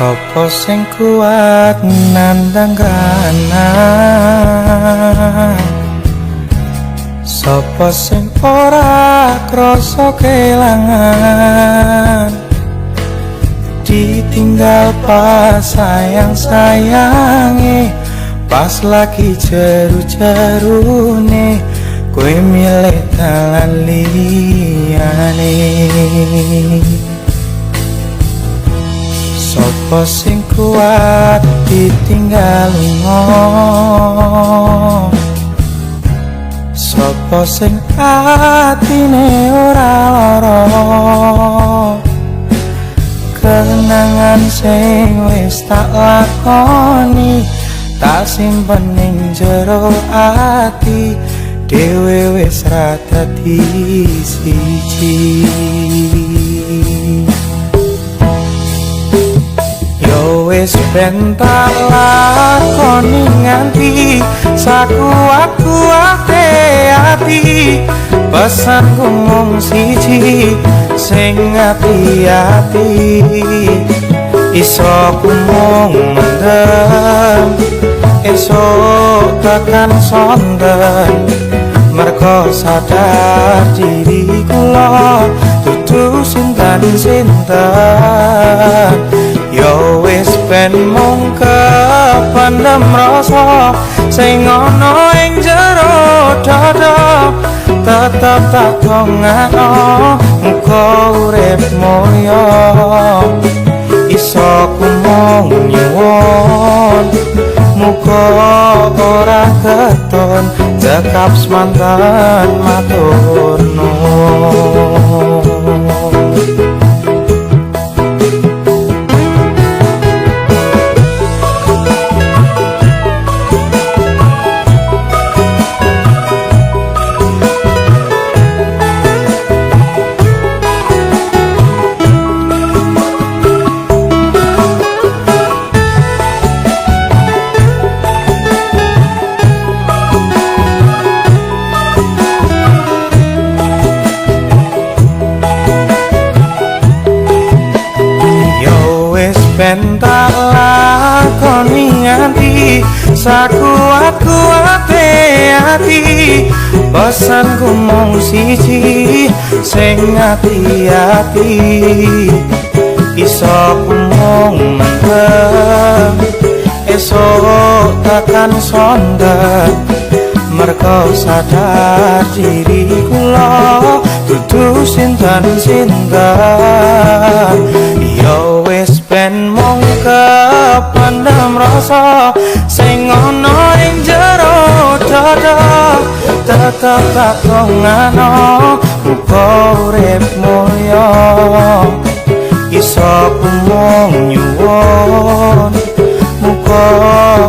Sopo sing kuat nandang kahanan, sopo sing ora krasa kelangan, ditinggal pas sayang-sayange, pas lagi jeru-jerune kowe milih dalan liyane. Sopo sing kuat ditinggal lunga, sopo sing atine ora lara, kenangan sing wis tak lakoni tak simpen ning jero ati, dhewe wis ra dadi siji. Wis ben tak lakoni nganti sakuat-kuate ati, pesanku mung siji sing ati-ati, iso ku mung mendem esok tekan sonten, mergo sadar diri kula dudu sinten-sinten. Yo wis ben mung kependem rasa sing ana ing jero dada, tetep tak dongakno muga urip mulya, iso ku mung nyuwun muga ora keton cekap semanten matur nuwun. Ben tak lakoni nganti sakuat-kuate ati, pesanku mung siji sing ati-ati, iso ku mung mendem esok tekan sonten, mergo sadar diri kula dudu sinten-sinten. Yo wis ben mung kependem rasa sing ana ing jero dada, tetep tak dongakno muga urip mulya, iso ku mung nyuwun muga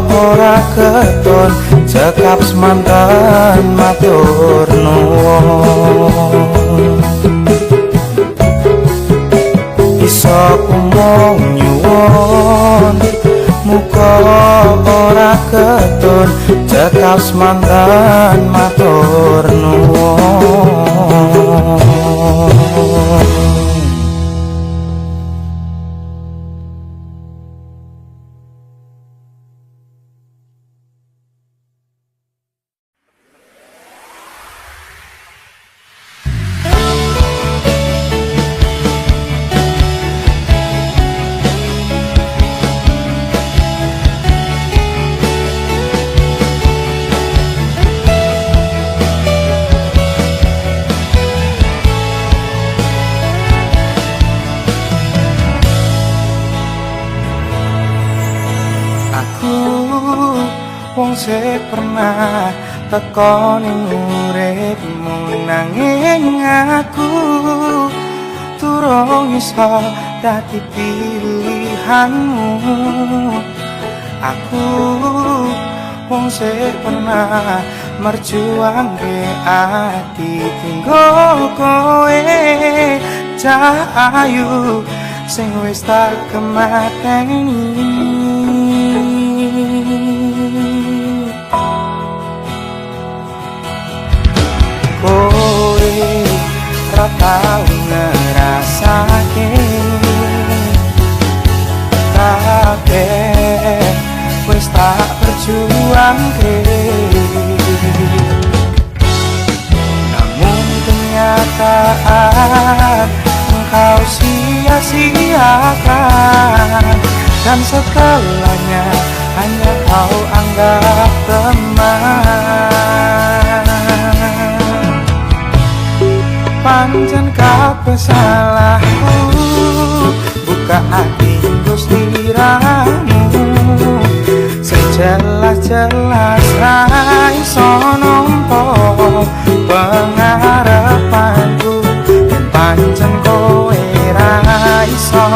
ora keton cekap semanten matur nuwun. Iso ku mung nyuwun muga ora keton cekap semanten matur nuwun. Wong sing pernah teko ning uripmu, nanging aku durung iso dadi pilihanmu. Aku wong sing pernah merjuangke ati tinggo kowe, cahayu sing wis tak kemateni. Kowe ra tau ngrasake kabeh wis tak perjuangke, namun kenyataan engkau sia-siakan, dan segalanya hanya kau anggap teman. Pancen kabeh salahku, buka hati Gusti Ramu, sejelas-jelas ra iso nampa pengarepanku, yen pancen kowe ra iso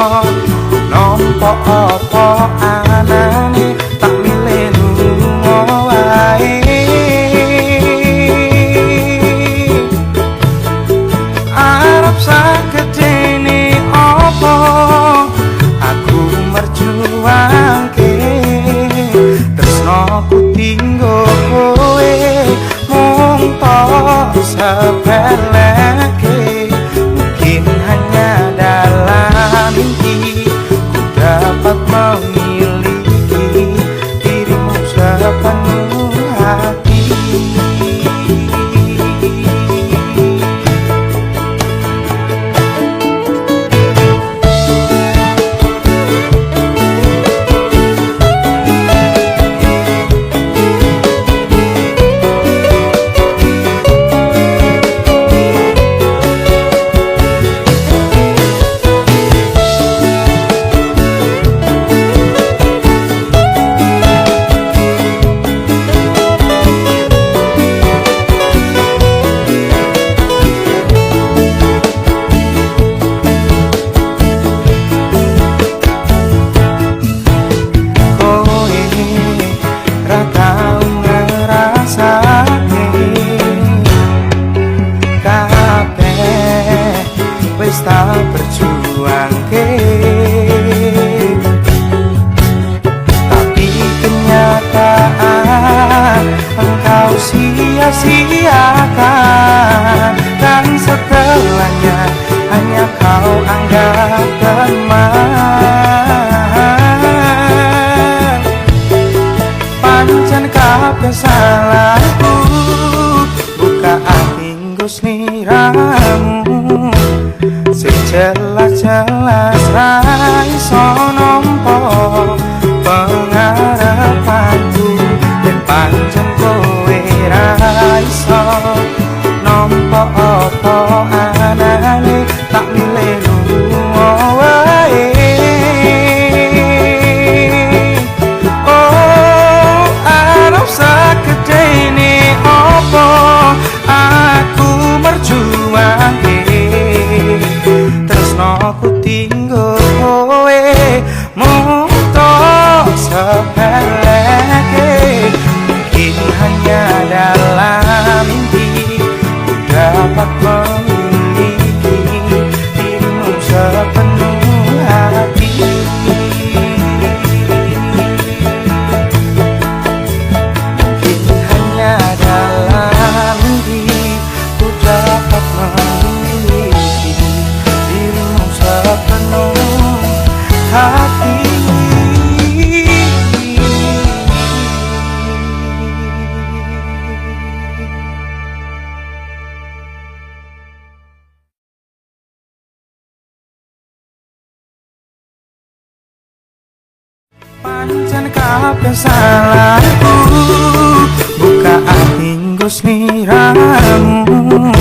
nampa apa anane, tak milih lunga wae. Arep sagedene apa aku merjuangke, tresnoku tinggo kowe mung tok sepeleke. Mungkin hanya dalam mimpi ku dapat memiliki dirimu sepenuh hati. Sia-siakan, dan segalanya hanya kau anggap teman. Pancen kabeh salahku, buka hati Gusti Ramu, sejelas-jelas ra iso nampa pengarepanku, yen pancen kowe ra iso nampa apa anane, tak milih lunga wae. Oh, arep sagedene apa aku merjuangke, tresnoku tinggo kowe mung tok sepeleke. Mungkin hanya dalam mimpi ku dapat memiliki dirimu sepenuh hati. Mungkin hanya dalam mimpi ku dapat memiliki dirimu sepenuh hati. Pancen kabeh salahku, buka hati Gusti Ramu,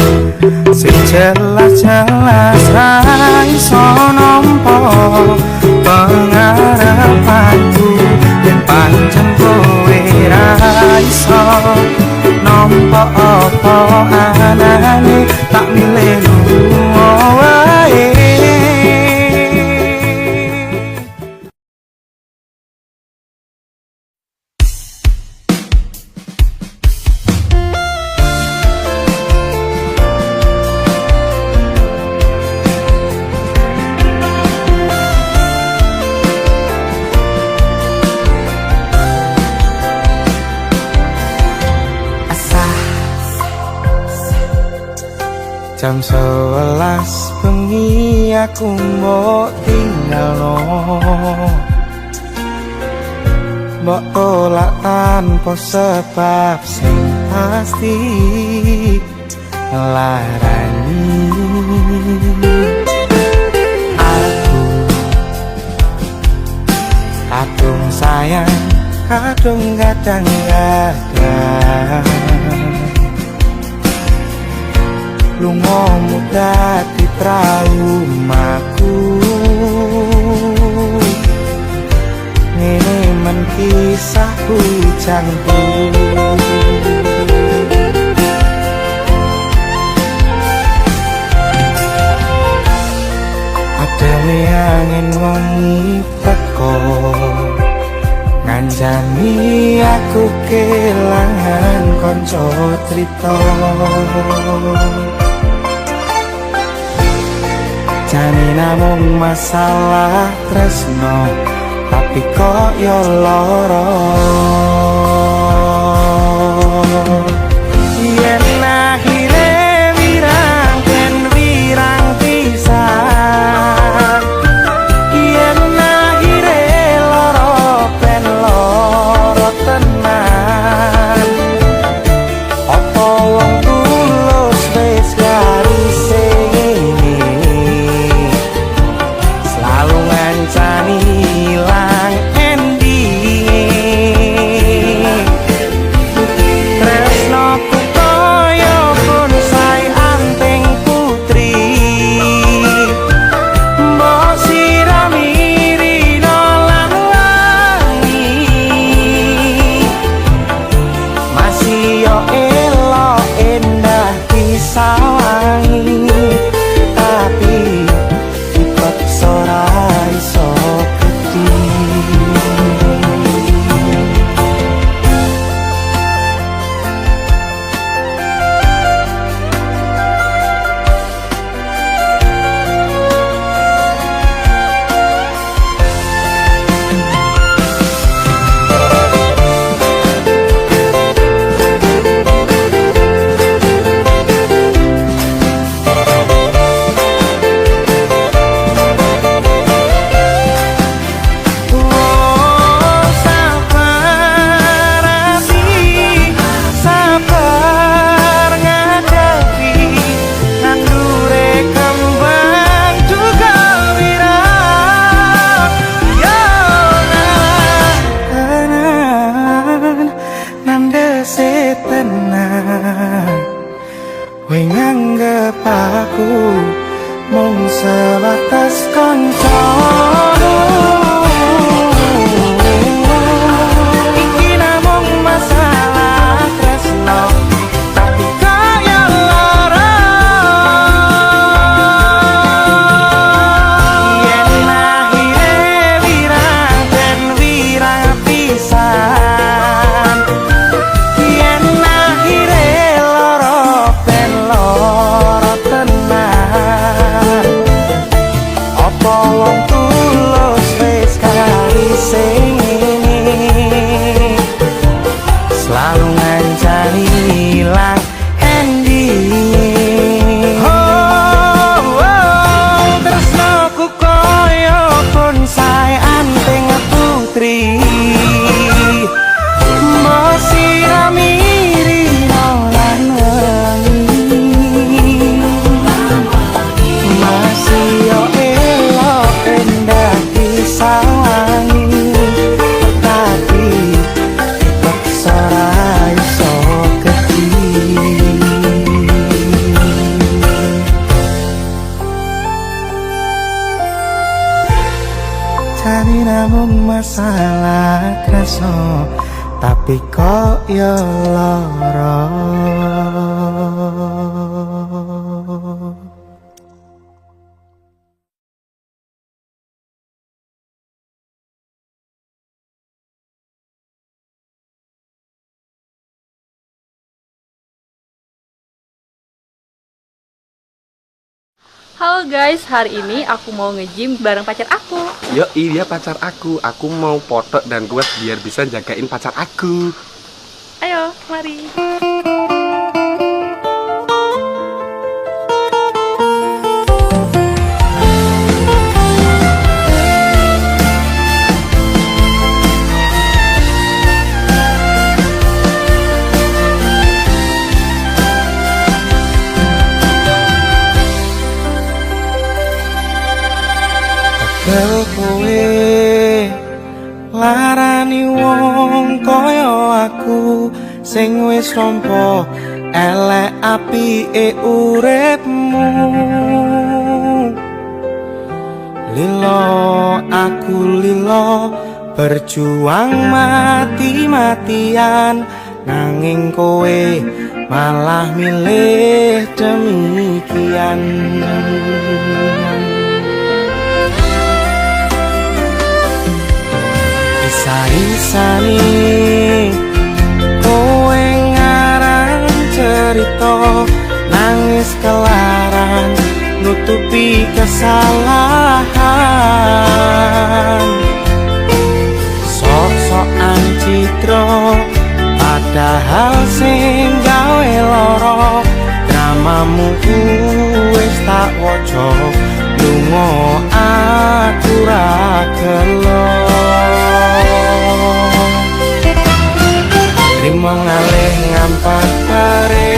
sejelas-jelas ra iso nampa pengarepanku, yen pancen kowe ra iso nampa apa anane, tak milih lunga wae. Jam 11 bengi aku mbok tinggalno, mbok tolak tanpa sebab sing pasti larani. Aku kadung sayang, kadung kadang-kadang lungamu dadi traumaku. Ngene men kisah bujangku. Adane angin wengi teko ngancani aku kelangan kanca crita. Jane namung masalah tresno tapi kok yo lara. Yen akhire wirang ben wirang pisan, yen akhire lara ben lara tenan. Apa wong tulus wis garise ngene, selalu ngancani ilang ending. Tresnoku koyo bonsai anting putri, mbok sirami rino lan wangi. Masih yo elok endah disawangi, tapi dipaksa ora iso gedhi. Sabar ngadepi nandure kembang juga wirang. Yo tenan nandese tenan, kowe nganggep aku mung sebatas kanca. Iki namung masalah tresno tapi kaya lara. Yen akhire wirang ben wirang pisan, yen akhire lara ben lara tenan. Apa wong tulus wis karise ngene, selalu ngancani ilang ending. Tresnoku koyo bonsai anting putri, mbok sirami rino lan wengi. Masih yo elok endah disawangi, tapi dipaksa ora iso gedhi. Jane namung masalah kraso tapi kok yo lara. Halo guys, hari ini aku mau nge-gym bareng pacar aku. Yo, iya pacar aku. Aku mau foto dan kuat biar bisa jagain pacar aku. Ayo, mari. nglarani wong kaya aku sing wis nampa elek apike uripmu. Lilo aku lilo berjuang mati-matian, nanging kowe malah milih demikian. Isa-isani kowe ngarang cerita, nangis kelaran nutupi kesalahan. Sok-sokan citra padahal sing gawe lara, dramamu wis tak waca, lunga aku ra gelo. Trimo ngalih ngampak bare,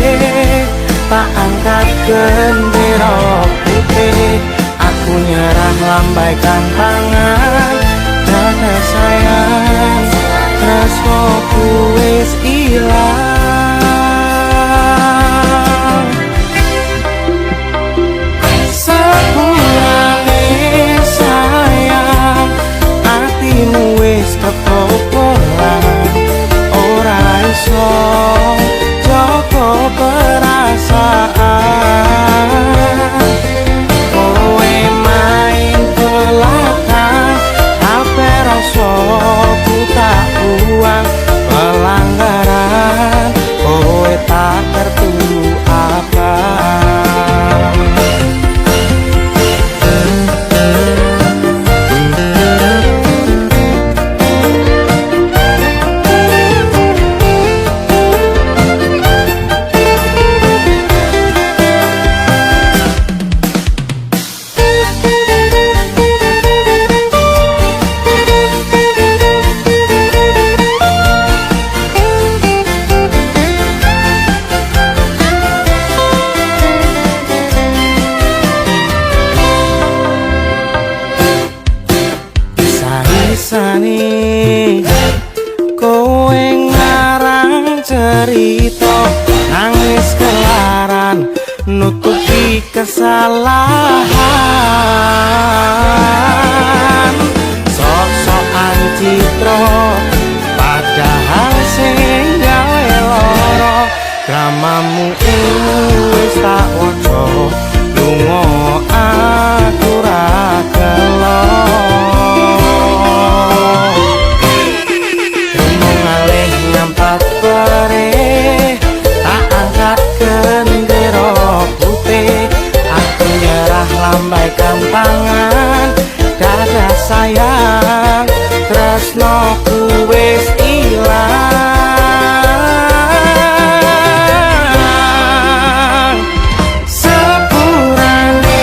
tak angkat gendera putih, aku nyerah lambaikan tangan. Dada sayang, tresnoku wis ilang. Sepurane sayang, atimu wis ketopolan, ora iso joko perasaan. Kowe main belakang, ape rasaku tak buang, pelanggaran kowe tak kertu apa. Sani kowe ngarang cerita, nangis kelaran nutupi kesalahan. Sok-sokan citra padahal sing gawe lara, dramamu wis tak waca, lunga aku ra gelo. Nampak perih, tak angkat gendera putih, aku nyerah lambaikan tangan. Dada sayang, tresnoku wis ilang. Sepurane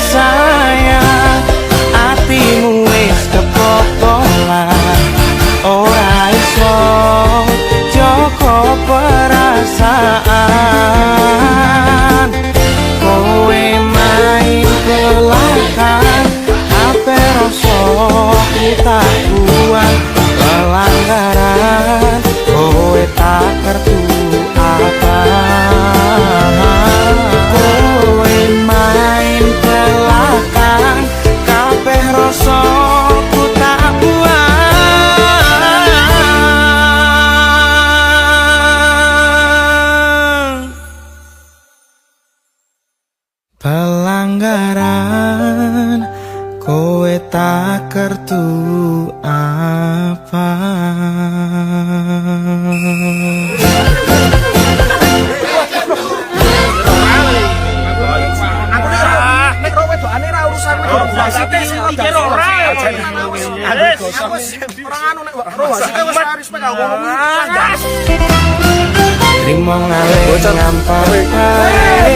sayang, atimu wis kebobolan, ora iso joko perasaan. Kowe main belakang, ape rasaku tak buang, pelanggaran kowe tak kertu apa. Kowe main belakang, kabeh rasaku tak buang. Pelanggaran kowe tak kertu apa. Trimo ngalih ngampak bare,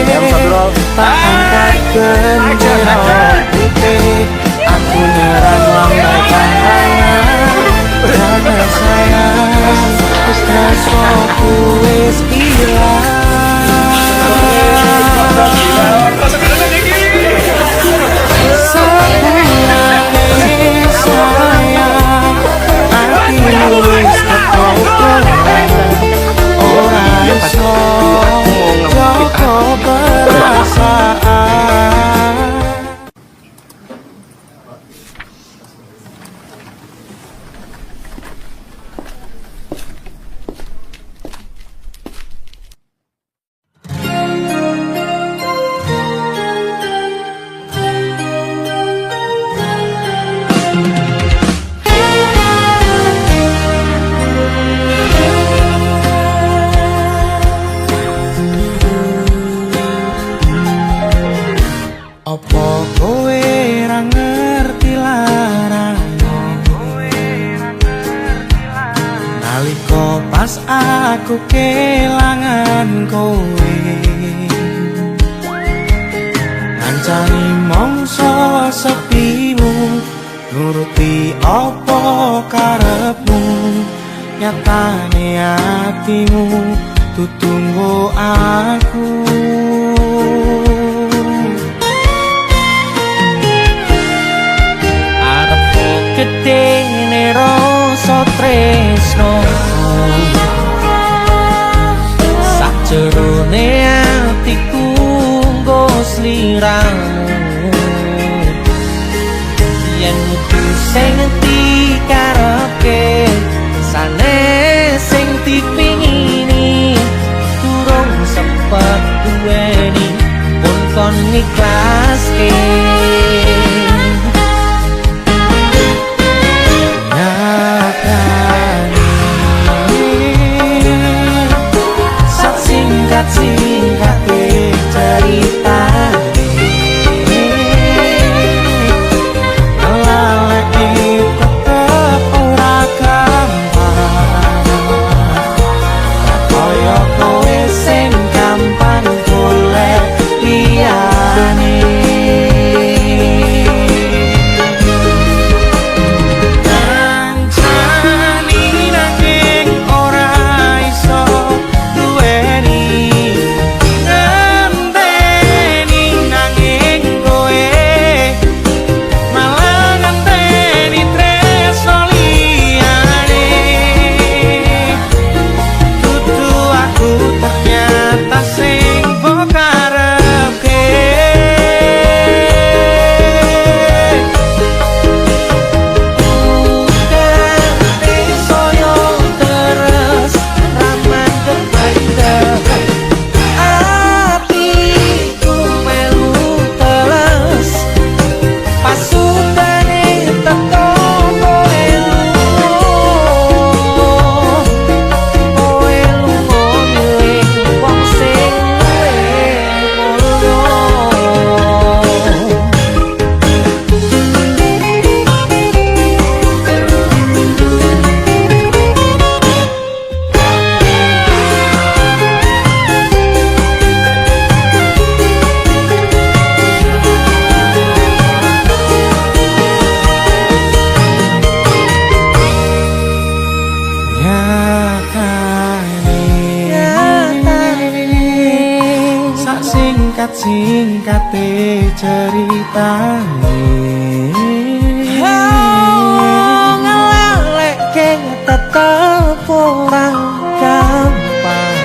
tak angkat gendera putih, aku nyerah lambaikan tangan. Dada sayang, tresnoku wis ilang. Sepurane sayang, pas aku kelangan kowe ngancani mongso sepimu nuruti apa karepmu nyatane hatimu tutunggu aku arepku gedene rasa tresno sakjerone atiku nggo sliramu yen kudu sing dikarepke sanes sing dipingini durung sempet duweni pun kon ngiklaske singkat cerita lalek tetep ora gampang kaya kowe sing gampang golek liyane singkate ceritane ngelalekke tetep ora gampang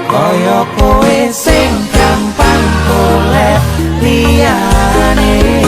kaya kowe sing gampang golek liyane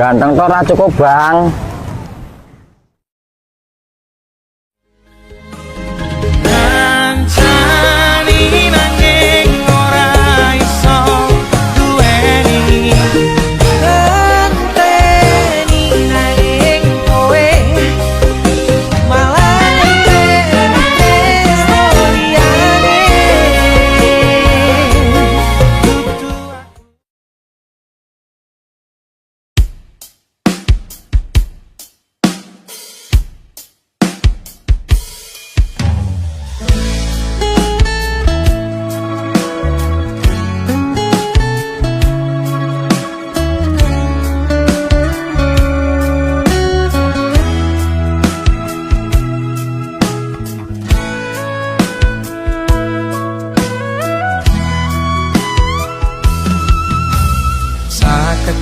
Ganteng to ora cukup, Bang.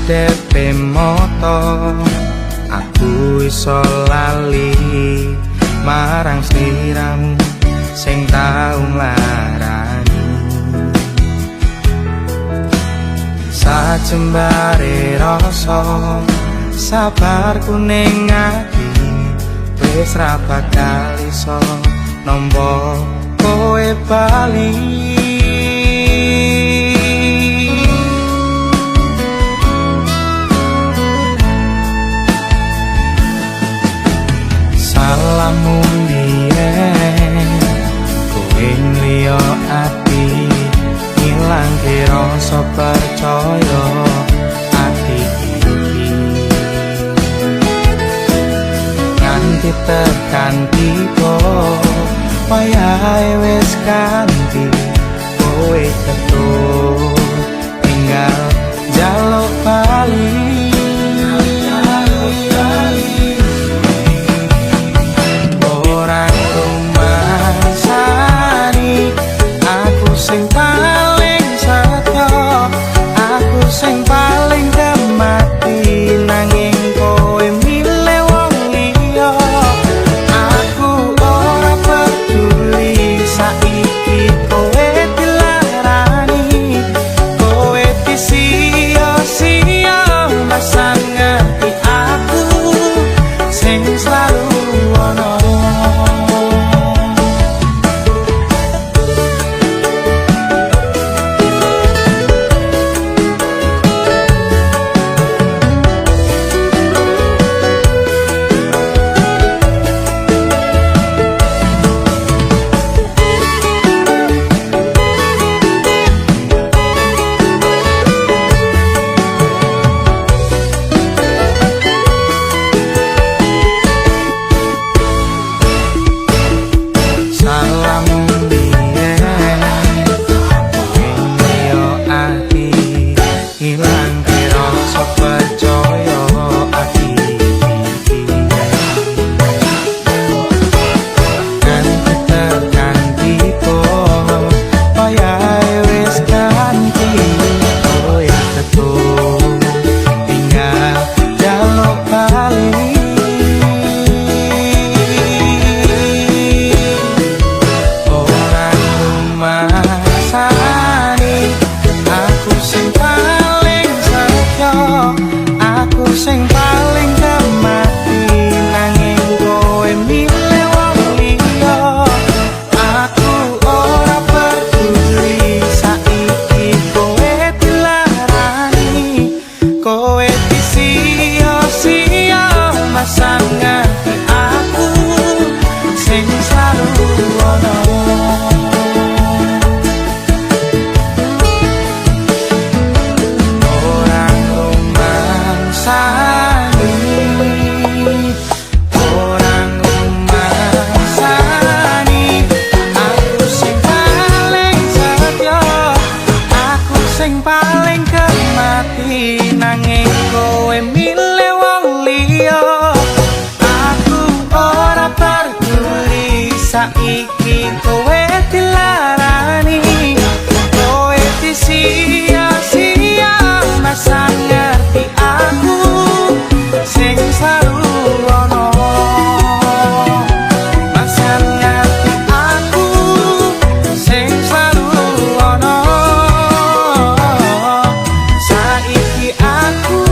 DP moto aku iso lali marang sliramu sing tau nglarani sajembare rasa sabarku ning ati wis ra bakal iso nampa kowe bali. Salammu biyen kowe ngliyo ati ilang rasa percaya ati iki nganti tekan tiba wayahe wis ganti kowe ketur tinggal jaluk bali. Sing paling setyo, aku sing paling gemati nanging kowe milih wong liya. Aku ora peduli saiki kowe dilarani, kowe disia-sia masang ngerti aku sing selalu ono. Saiki kowe dilarani, kowe disia-sia masa ngerti aku sing selalu ono. Masa ngerti aku sing selalu ono. Saiki aku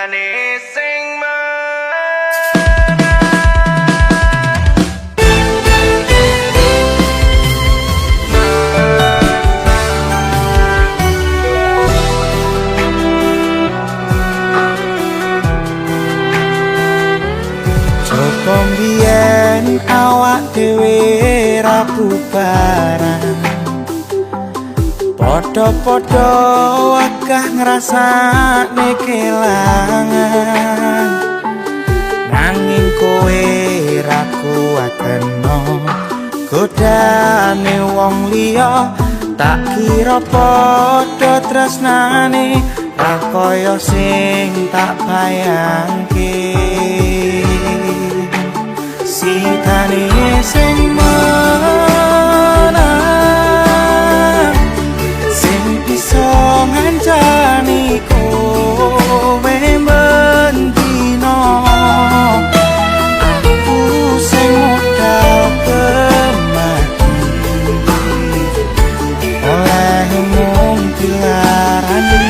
Sitane sing Coba mbiyen awak dhewe ra bubaran Podo-podo wakah ngrasakne kelangan Nanging kowe ra kuat kena godane wong liya Tak kira podo tresnane ra kaya sing tak bayangke Sitane sing menang Sing bisa ngancani kowe mendino Aku sing modal kemati Oleh mung dilarani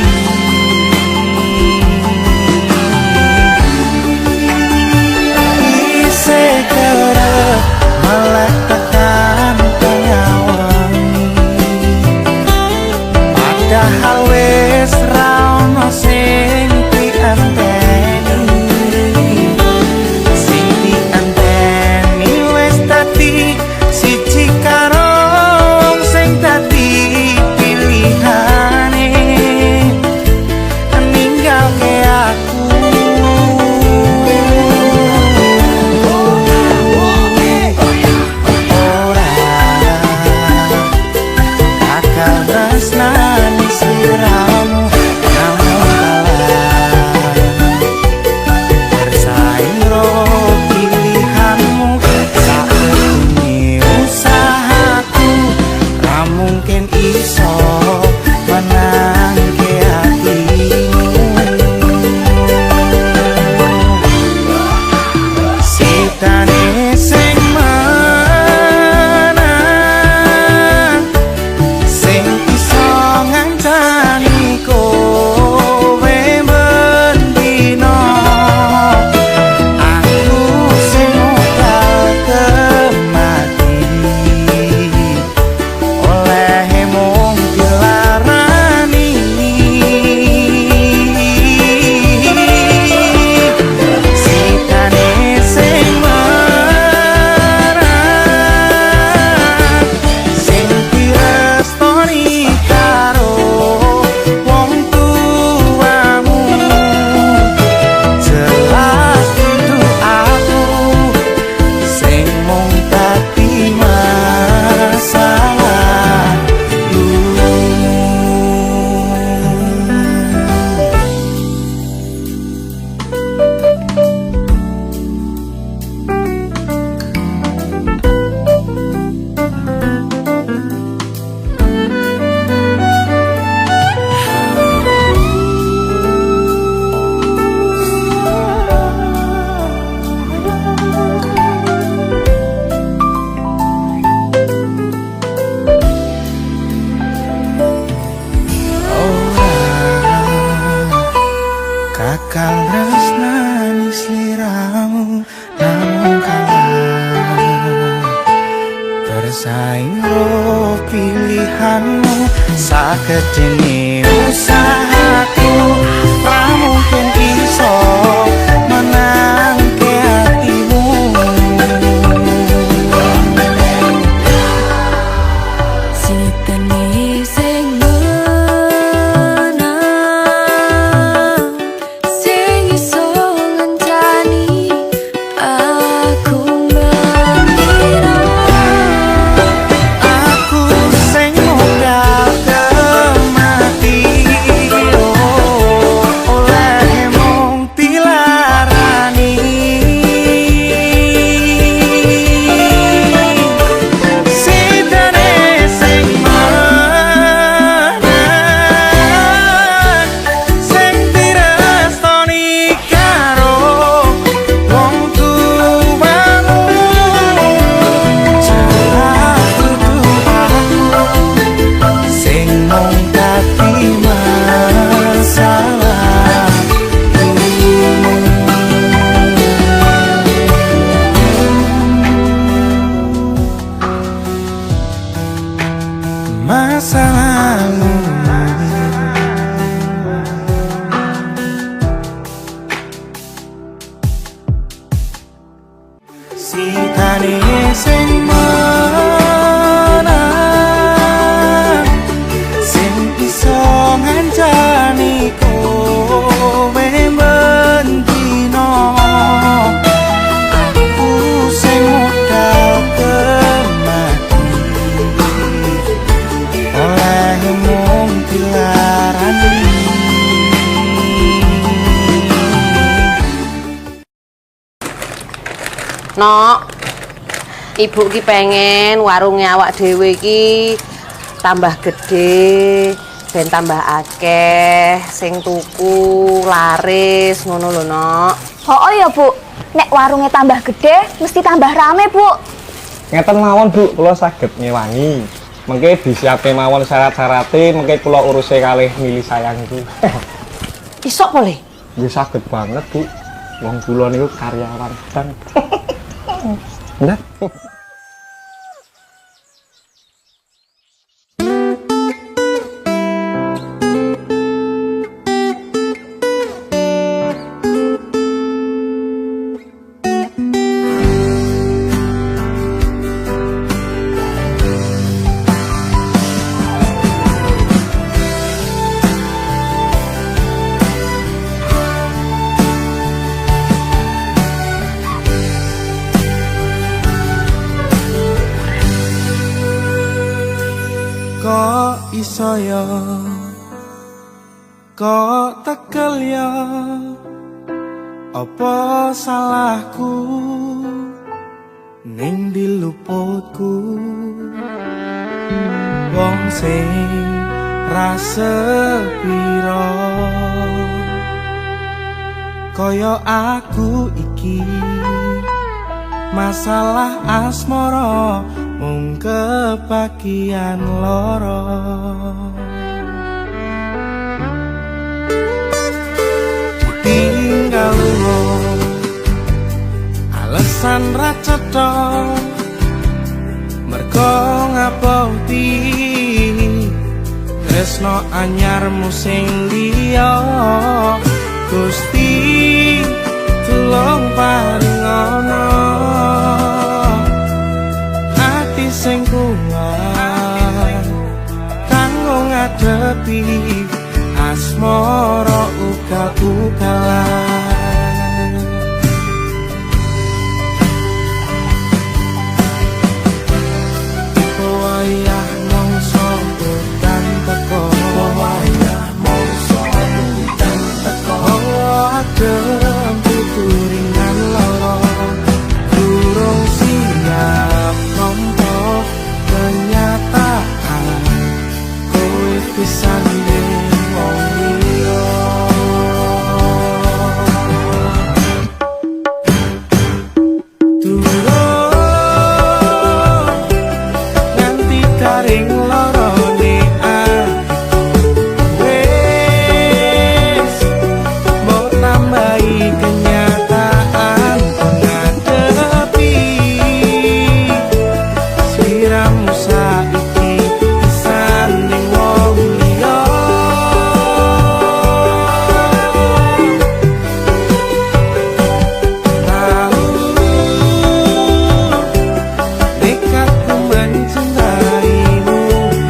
Meletakkan penyawangi Padahal wis ra ono sing dianteni Sing dianteni wis dadi siji karo sing dadi pilihane Ninggalke aku Kakal resnani sliramu namun kalah Bersaing roh pilihanmu Sakedene usahaku Ra mungkin iso menangke hatimu Sitane sing Oleh masa lalu. Sitane sing menang, sing iso ngancani kowe bendino. Aku sing modal kemati, oleh mung dilarani. Nok, ibu ki pengen warungnya awak dhewe ki tambah gede, ben tambah akeh, sing tuku, laris, ngono lho, Nok. Oh ya Bu, nek warungnya tambah gede, mesti tambah rame Bu. Ngeten mawon Bu, kula saged ngewangi. Mengke disiapke mawon syarat-syarate, mengke kula uruse kalih mili sayangku. Isok boleh? Nggih saged banget Bu. Wong kula niku karyawan bank. Nah. Kok iso yo, kok tekel yo, apa salahku ning diluputku. Wong sing rasa piro kaya aku iki, masalah asmara mung kebagian loro. Ditinggal wong alasan ra cetha, mergo ngaboti tresno anyarmu sing liya. Gusti tulung paringono ati sing kuat kanggo ngadepi asmara ugal-ugalan. Wayah mongso dan teko, wayah mongso dan teko. Adem tuturingan loro, durung siap nampa kenyataan. Kowe pisan wong liya. Nganti garing lorone atiku, wis mau tambahi kenyataan ngadepi siramu saiki sanding wong liya. Tahu dekatku mencintaimu,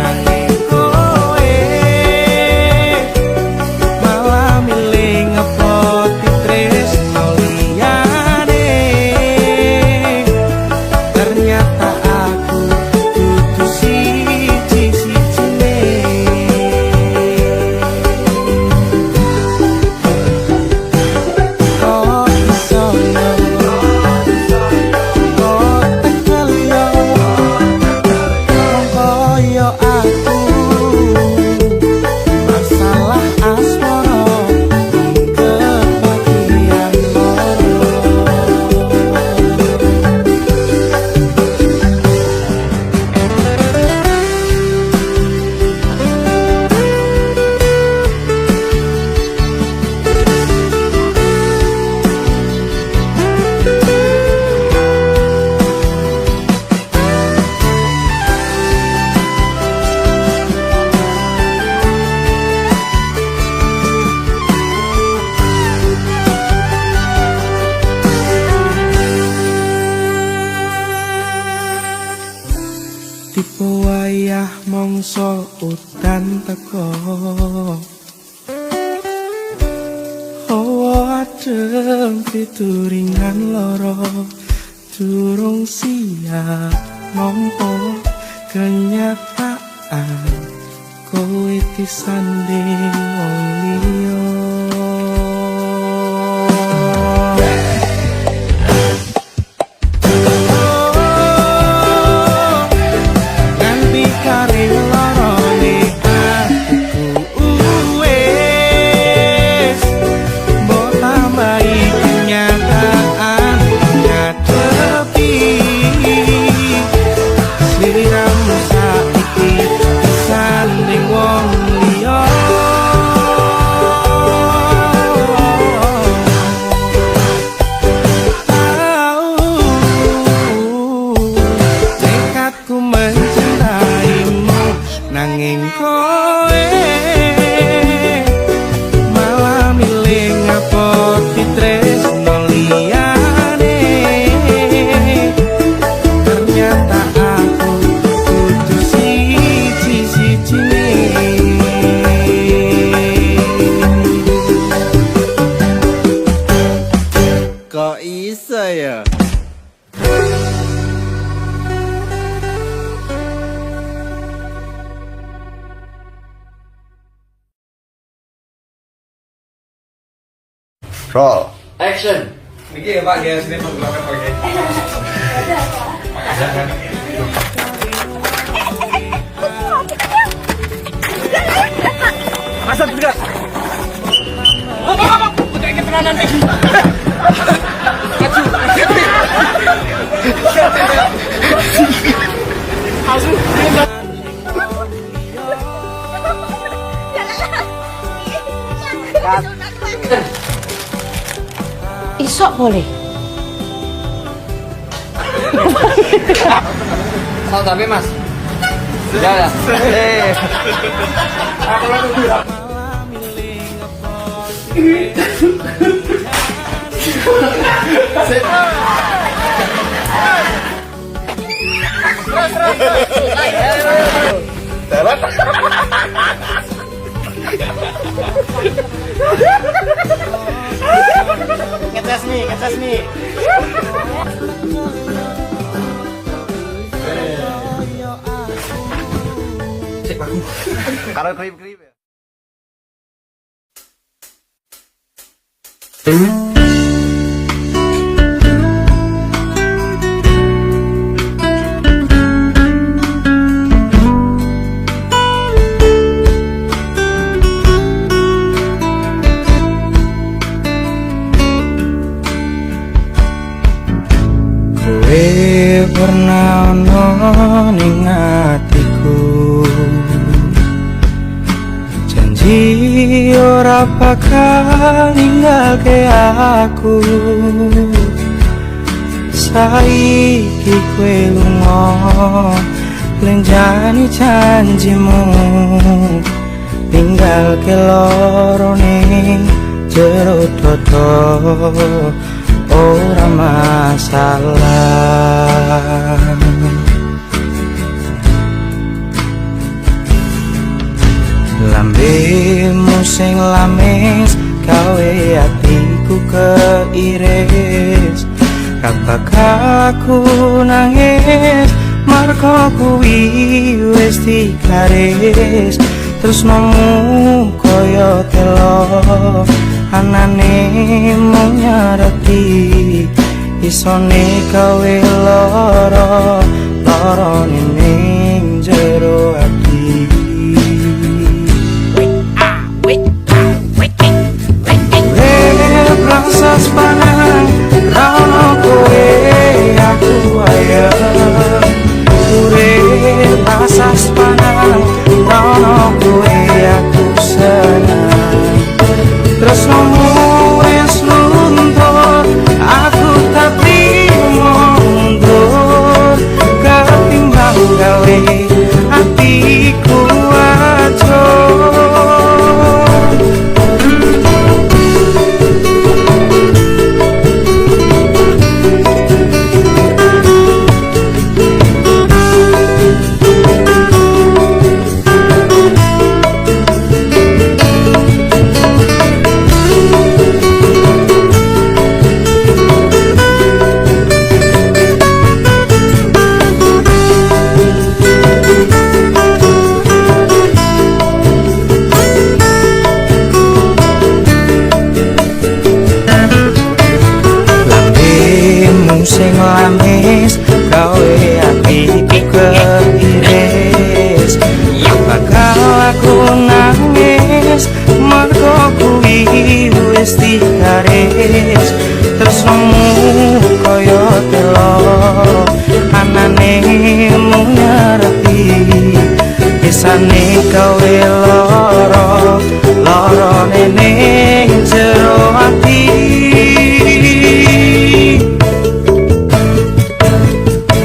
nanging kowe malah milih ngepoti tresno liyane. Ternyata aku dudu tipe wayah mongso udan teko hawa adem pituringan loro durung siap nampa kenyataan kowe disanding wong liya nanging kowe malah milih ngapot tresno liyane ternyata aku kudu siji-sijine kok iso ya Roll. Action. Niki ya Pak, ya sini fotografer pakai. Asal juga. Apa? Udah ingin tenanan lagi. Isok boleh. Salah tapi Mas. Ya. Ngetes nih. Kalau krip-krip ya. Pernah ono ning atiku janji ora bakal ninggalke aku saiki kowe lunga lenjani janjimu tinggalke loro ning jero dodo ora masalah lambemu sing lamis gawe atiku keiris kabakaku nangis marko kuwi wis dikaris terus nomu koyo telo anane mung nyareti isone gawe loro ning jero ati rasa sepanang rano kowe aku ayo urip rasa sepanang rano kowe aku senang terus nomu wis luntur aku tapi mundur ketimbang gawe hatiku acur rasane gawe lara ning jero ati.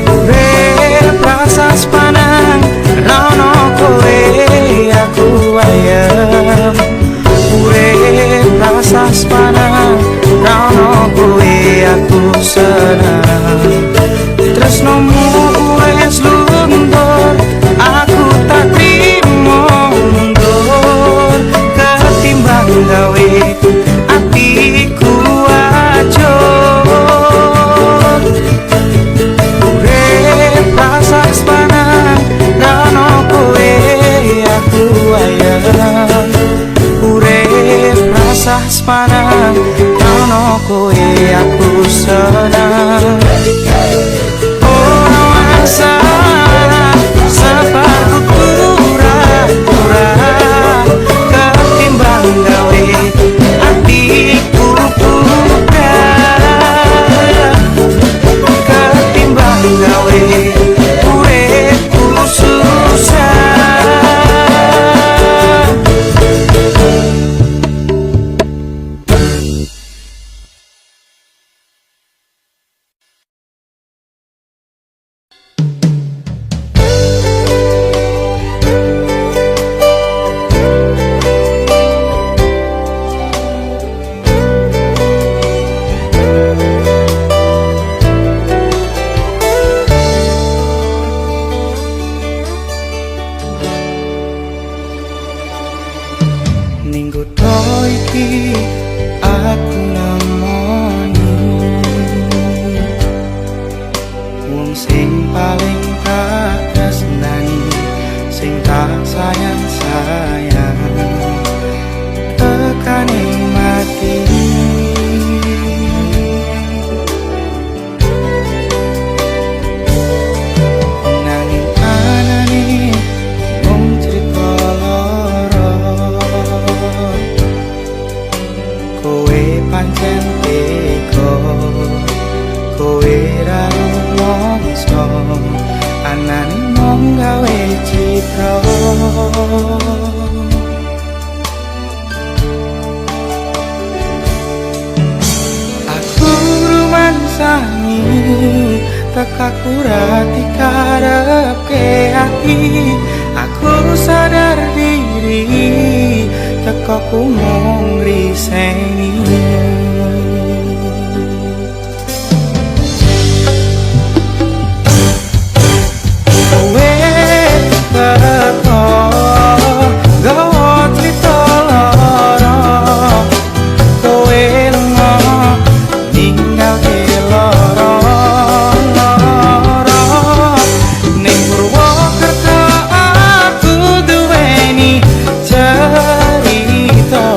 Urip rasa sepanang rono kowe aku ayem. Urip rasa sepanang rono kowe aku senang. Tresnomu wis luntur, aku tak trimo mundur. Ketimbang gawe atiku ajur. Urip rasa sepanang rono kowe aku ayem. Urip rasa sepanang rono kowe aku senang. Aku nemoni wong sing paling tak tresnani, sing tak sayang-sayang, tekane mati. Nanging anane mung crita lara, kowe pancen teko, kowe ra rumangsa, anane mung gawe citra. Aku rumangsani tekaku ra dikarepke ati. Aku sadar diri tekaku mung riseni. Kowe teko gawa crita lara, kowe lunga ninggalke lara ning Purwokerto. Aku duweni cerita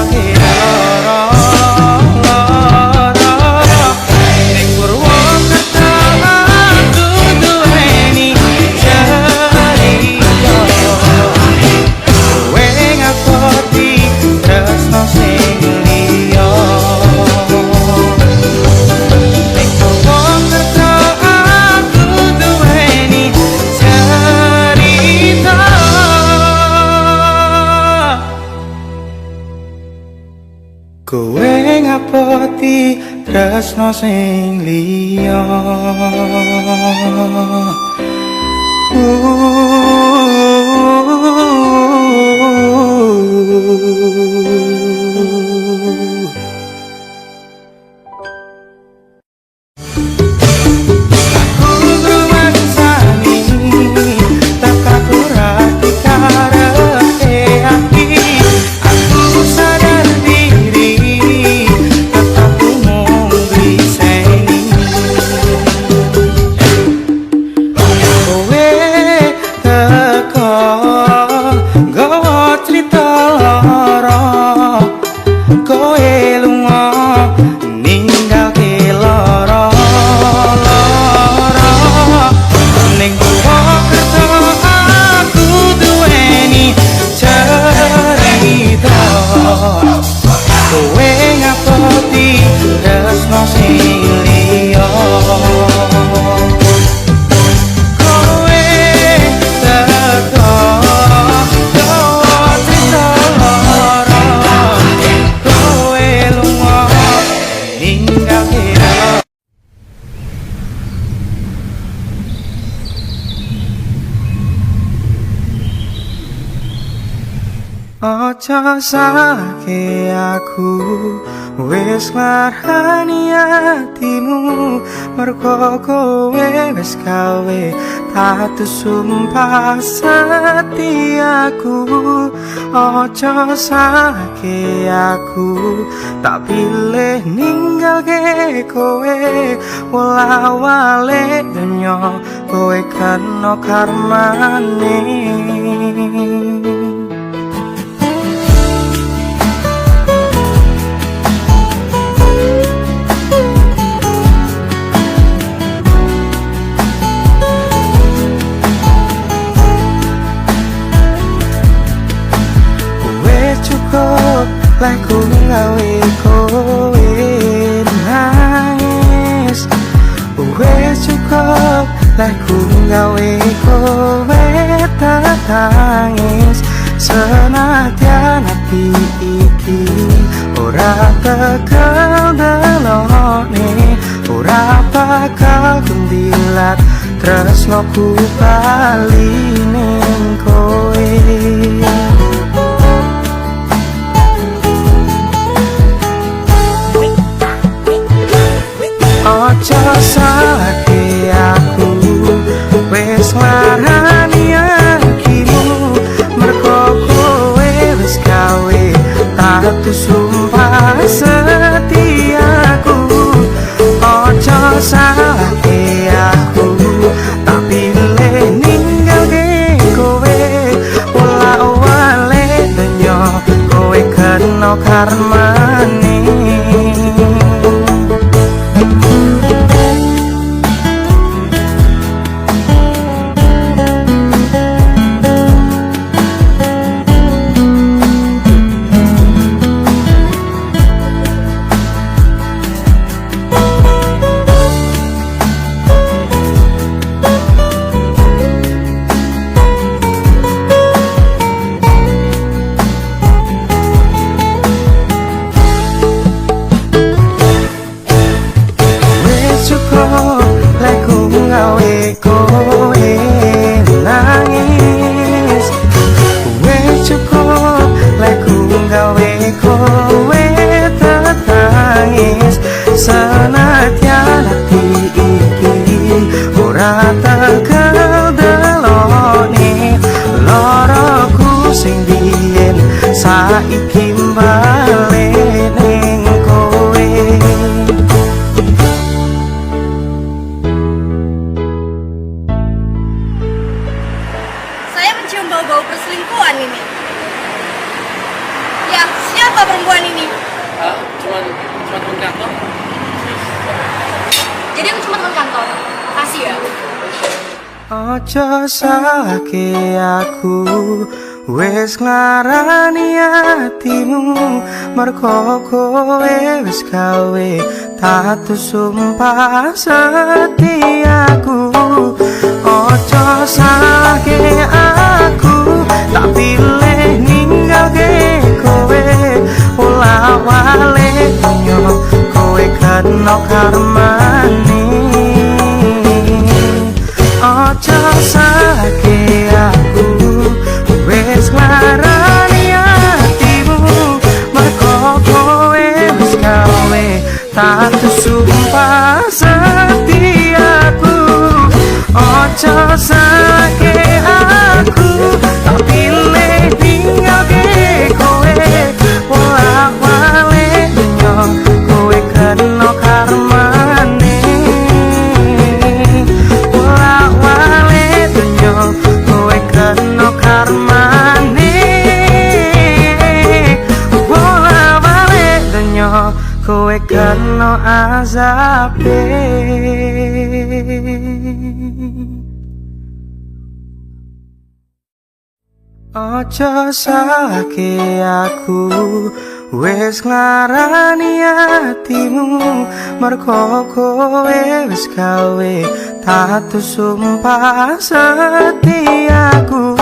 ninggalke lara ning Purwokerto aku duweni cerita kowe ngapoti tresno sing liya ning Purwokerto aku duweni cerita kowe ngapoti tresno sing liya. Ojo salahke aku wis nglarani atimu mergo kowe wis gawe tatu sumpah setiaku. Ojo salahke aku tak pilih ninggalke kowe wala-wale donya kowe kena karmane. Laku ngawe kowe nangis wes cukup laku ngawe kowe tangis senadyan ati iki ora tekel delone ora bakal kundilat tresnoku bali ning kowe. Ojo salahke aku wis nglarani akimu mergo kowe wis gawe tatu sumpah setiaku. Ojo salahke aku tak pilih ninggalke kowe wala-wale donya kowe kena karmane. Senadyan ati iki ora tekel delone loroku sing biyen saiki bali ning kowe. Saya mencium bau-bau perselingkuhan ini. Ya, siapa perempuan Ojo salahke aku wis nglarani atimu mergo kowe wis gawe tatu sumpah setiaku. Ojo salahke aku tak pilih ninggalke kowe pola wale nyo kowe kena karmane. Ojo salahke aku wis nglarani atimu mergo kowe wis gawe tatu sumpah setiaku. Ojo salahke aku tak pilih ninggalke kowe pola wale nyo kowe kena karmane. Kowe kena karmane bola balik donya kowe kena azabe. Ojo salahke aku wis nglarani atimu mergo kowe wis gawe tatu sumpah setiaku.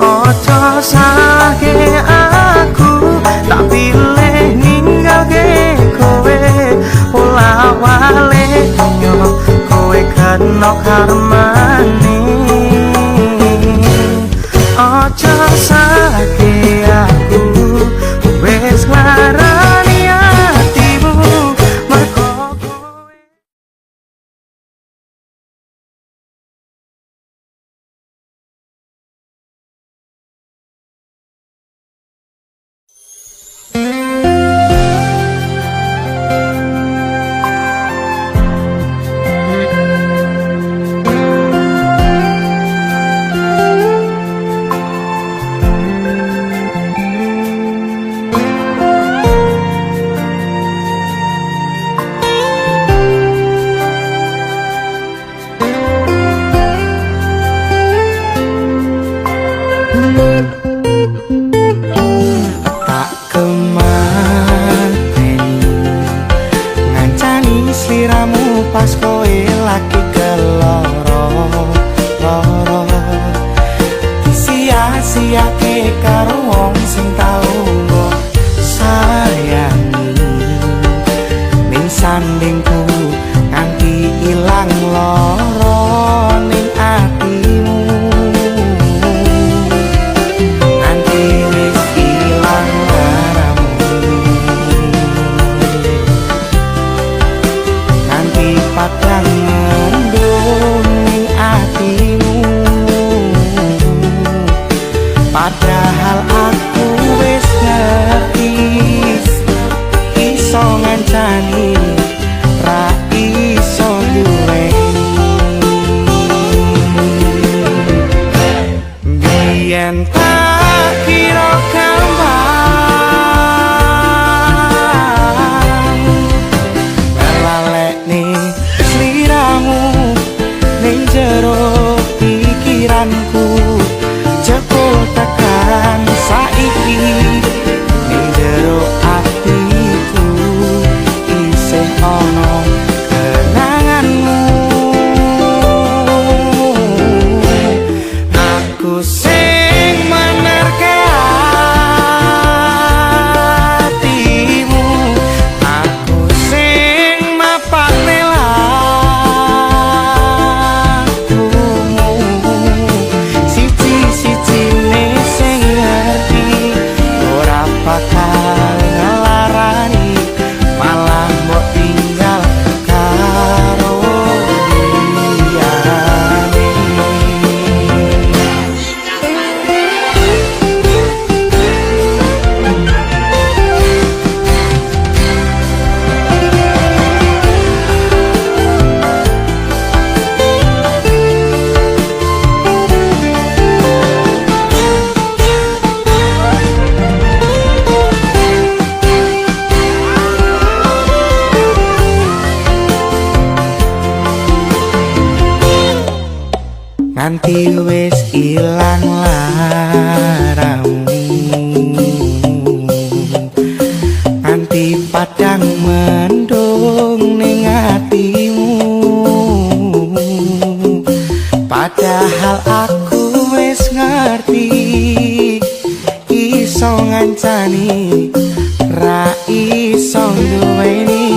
Ojo salahke aku tak pilih ninggalke kowe pola wale nyo kowe kena karmane. Ojo salahke aku wis nglarani atimu mergo kowe. nganti wis ilang laramu, nganti padang mendung ning atimu. Padahal aku wis ngerti iso ngancani ra iso duweni.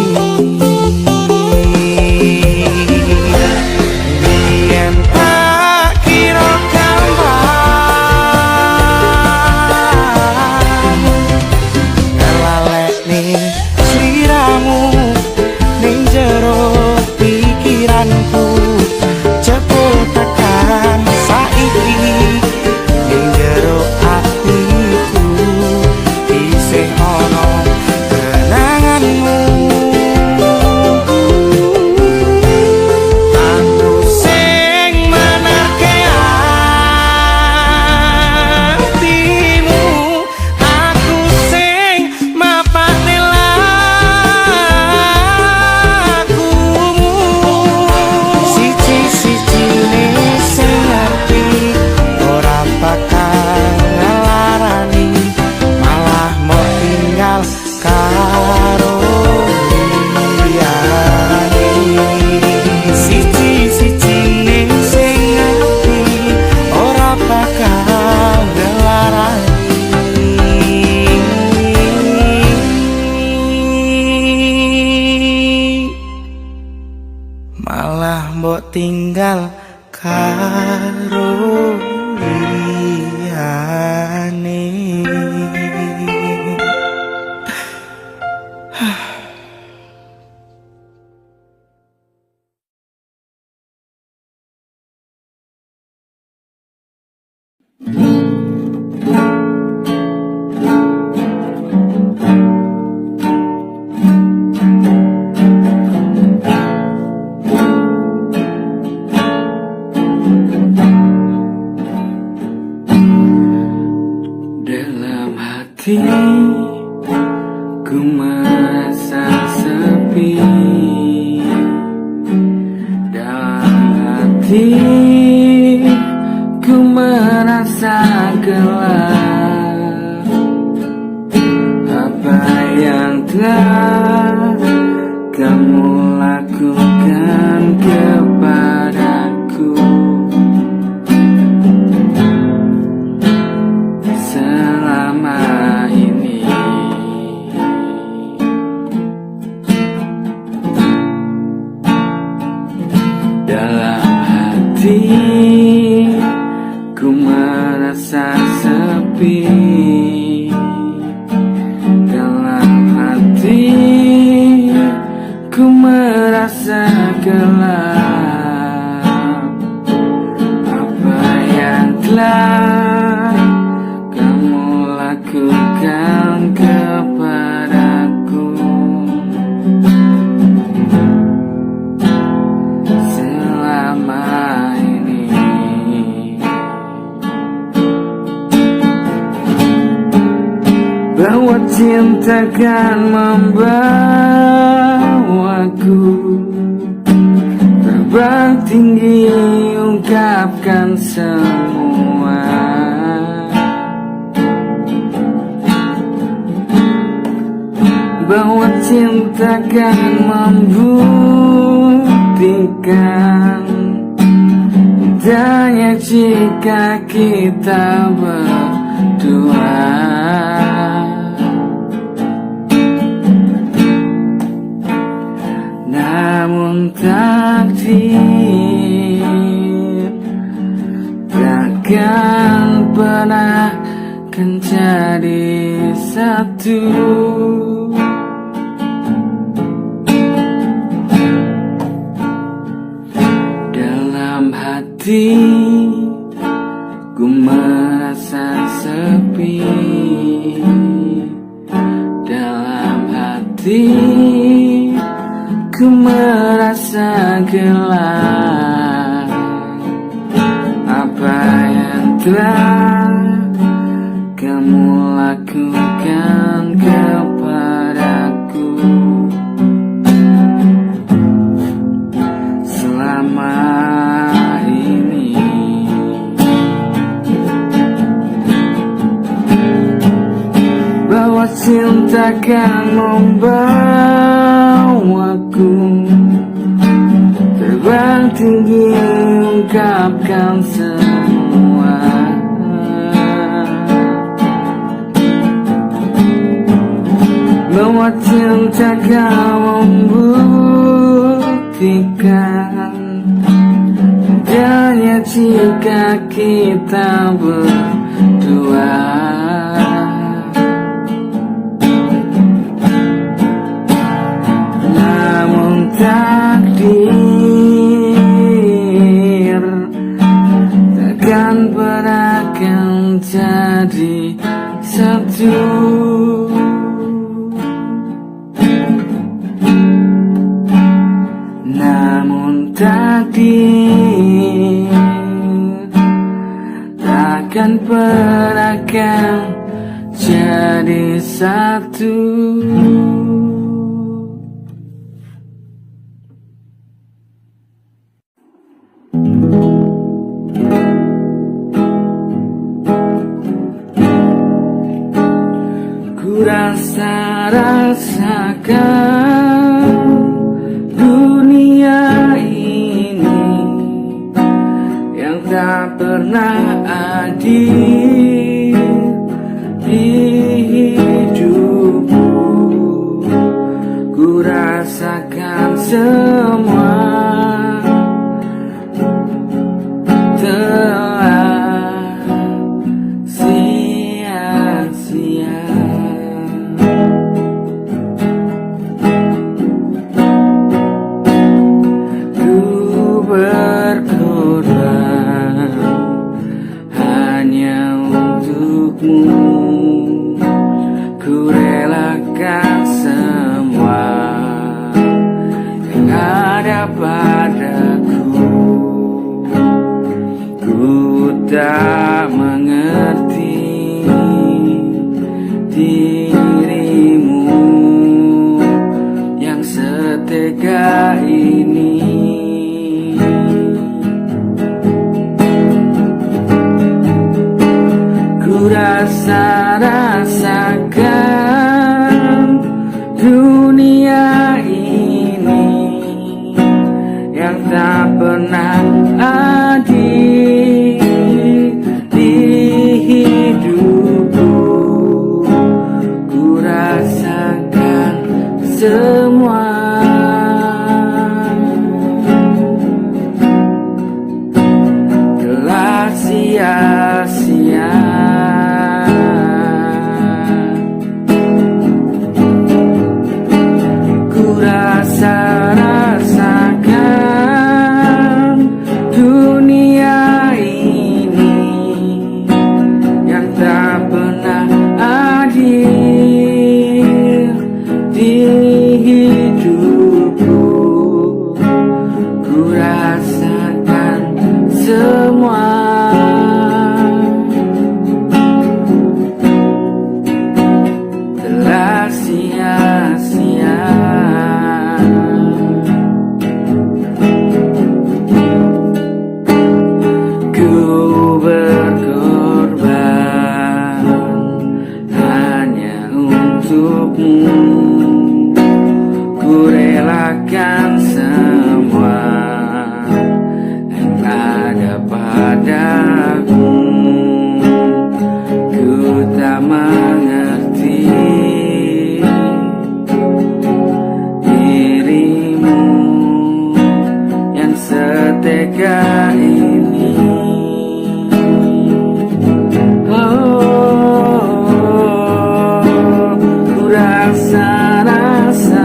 Yen tak kira gampang ngelalekne sliramu ning jero pikiranku, jebul tekan saiki ning jero atiku isih ana kenanganmu. Aku sing menarke atimu, aku sing mapakne lakumu. Siji-sijine sing ngerti ora bakal ngelarani, malah mau tinggal karo liyane. Siji-sijine sing ngerti ora bakal ngelarani, malah mbok tinggal karo liyane. Dalam hati ku merasa sepi, dalam hati ku merasa gelap. Apa yang telah kamu lakukan kepadaku selama ini? Dalam hati ku merasa sepi, dalam hati ku merasa gelap. Apa yang telah kamu lakukan kepadaku selama ini? Bahwa cinta kan membawaku terbang tinggi, ungkapkan semua. Bahwa cinta kan membuktikan hanya jika kita berdua. Namun takdir takkan pernah kan jadi satu. Dalam hati ku merasa sepi, dalam hati ku merasa gelap. Apa yang telah kamu lakukan kepadaku selama ini? takkan membawaku terbang tinggi ungkapkan semua. Bahwa cinta kau membuktikan hanya jika kita berdua. Namun takdir takkan pernah akan jadi satu. Namun takdir takkan pernah akan jadi satu. Ku rasakan dunia ini yang tak pernah adil di hidupku. Ku rasakan semua telah sia-sia. Berkorban hanya untukmu, ku relakan semua yang ada padaku. Ku tak mengerti dirimu yang setega ini. Ku rasakan dunia ini yang tak pernah adil di hidupku. Ku rasakan semua telah sia-sia. Rasakan dunia ini yang tak pernah adil di hidupku. Ku rasakan semua telah sia-sia. Ku relakan semua yang ada padaku. Ku tak mengerti dirimu yang setega ini.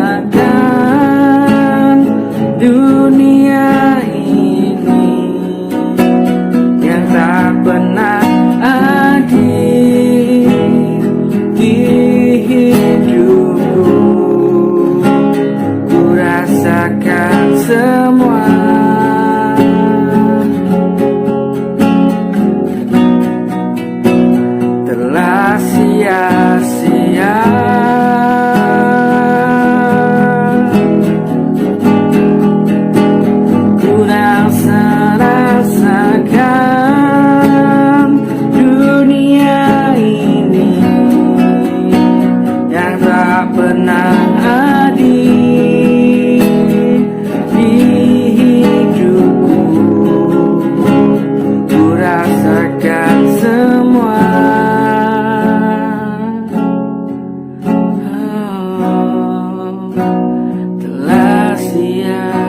Rasakan dunia ini yang tak pernah adil di hidupku. Ku rasakan semua telah sia-sia. tak pernah hadir di hidupku. Ku rasakan semua. Telah sia-sia.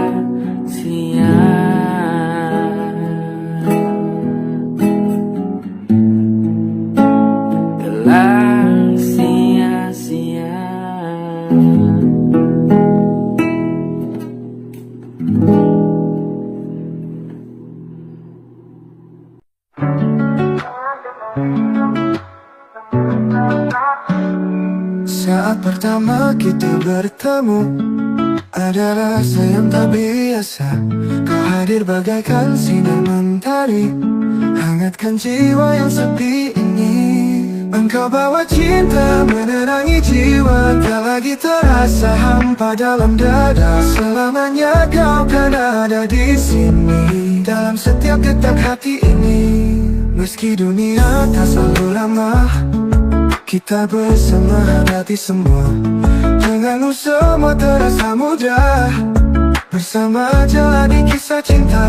Telah sia-sia. Saat pertama kita bertemu, ada rasa yang tak biasa. Kau hadir bagaikan sinar mentari, hangatkan jiwa yang sepi ini. Engkau bawa cinta menerangi jiwa, tak lagi terasa hampa dalam dada. Selamanya kau kan ada di sini, dalam setiap detak hati ini. Meski dunia tak selalu ramah, kita bersama hadapi semua. Denganmu semua terasa mudah, bersama jalani kisah cinta.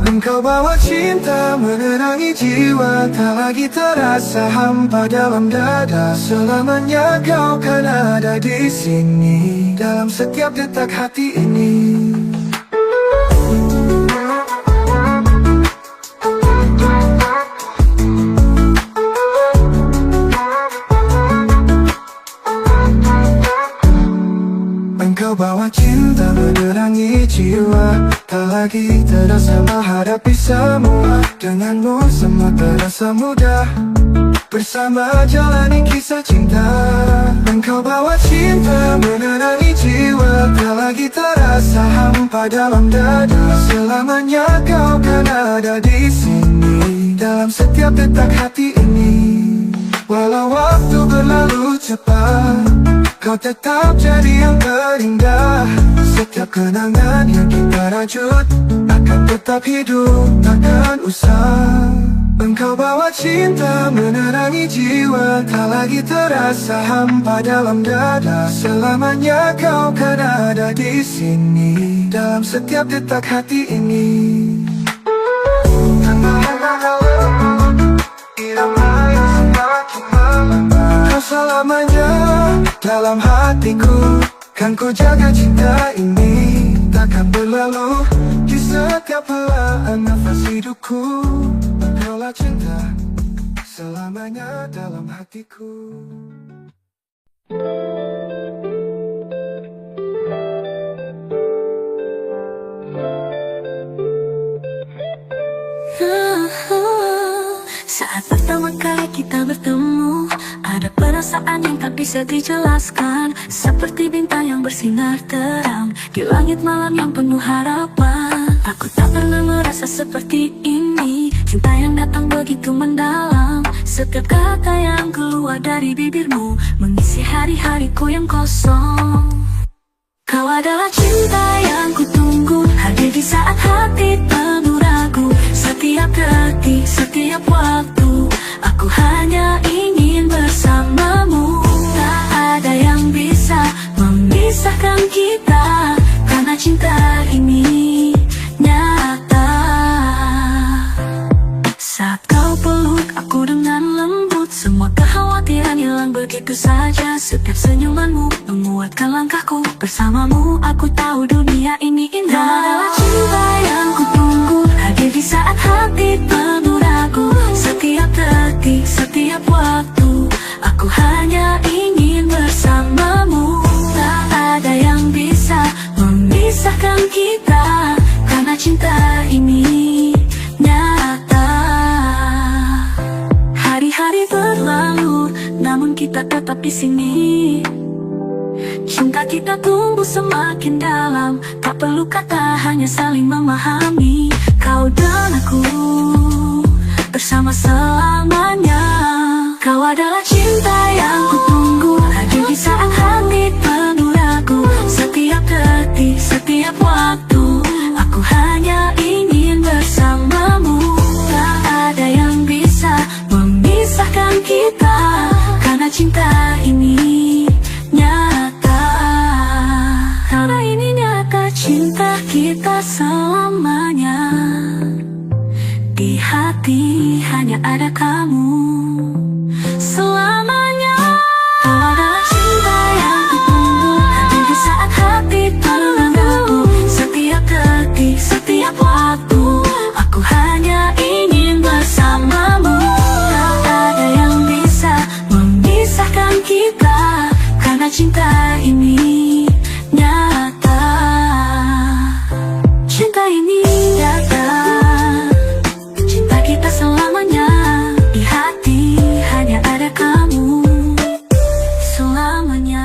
Engkau bawa cinta menerangi jiwa, tak lagi terasa hampa dalam dada. Selamanya kau kan ada di sini, dalam setiap detak hati ini. Engkau bawa cinta menerangi jiwa, tak lagi terasa menghadapi semua. Denganmu semua terasa mudah, bersama jalani kisah cinta. Engkau bawa cinta menerangi jiwa, tak lagi terasa hampa dalam dada. Selamanya kau kan ada di sini, dalam setiap detak hati ini. Walau waktu berlalu cepat, kau tetap jadi yang terindah. Setiap kenangan yang kita rajut akan tetap hidup, takkan usang. Engkau bawa cinta menerangi jiwa, tak lagi terasa hampa dalam dada. Selamanya kau kan ada di sini, dalam setiap detak hati ini. Kau selamanya dalam hatiku, kan ku jaga cinta ini, takkan berlalu di setiap helaan nafas hidupku. Engkaulah cinta selamanya dalam hatiku. Saat pertama kali kita bertemu, ada perasaan yang tak bisa dijelaskan, seperti bintang yang bersinar terang di langit malam yang penuh harapan. Aku tak pernah merasa seperti ini, cinta yang datang begitu mendalam. Setiap kata yang keluar dari bibirmu mengisi hari-hariku yang kosong. Kau adalah cinta yang kutunggu, hadir di saat hati penuh ragu. Setiap detik, setiap waktu, aku hanya ingin bersamamu. Tak ada yang bisa memisahkan kita, karena cinta ini nyata. Saat kau peluk aku dengan lembut, semua kekhawatiran hilang begitu saja. Setiap senyumanmu menguatkan langkahku, bersamamu aku tahu dunia ini indah. Kau adalah cinta yang kutunggu, hadir di saat hati penuh ragu. Setiap detik, setiap waktu, aku hanya ingin bersamamu. Tak ada yang bisa memisahkan kita, karena cinta ini nyata. Hari-hari berlalu, namun kita tetap di sini. Cinta kita tumbuh semakin dalam, tak perlu kata, hanya saling memahami. Kau dan aku bersama selamanya. Kau adalah cinta yang kutunggu, hadir di saat hati penuh ragu. Setiap detik, setiap waktu, aku hanya ingin bersamamu. Tak ada yang bisa memisahkan kita, karena cinta ini nyata. ini nyata. Cinta ini nyata. Cinta kita selamanya. Di hati hanya ada kamu selamanya.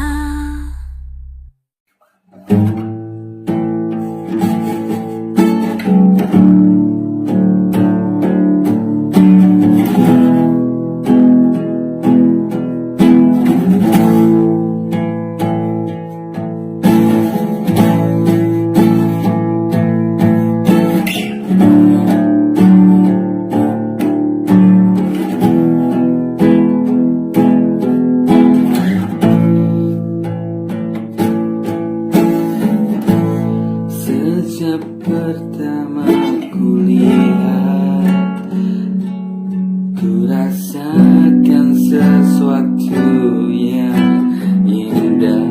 Sejak pertama ku lihat, ku rasakan sesuatu yang indah.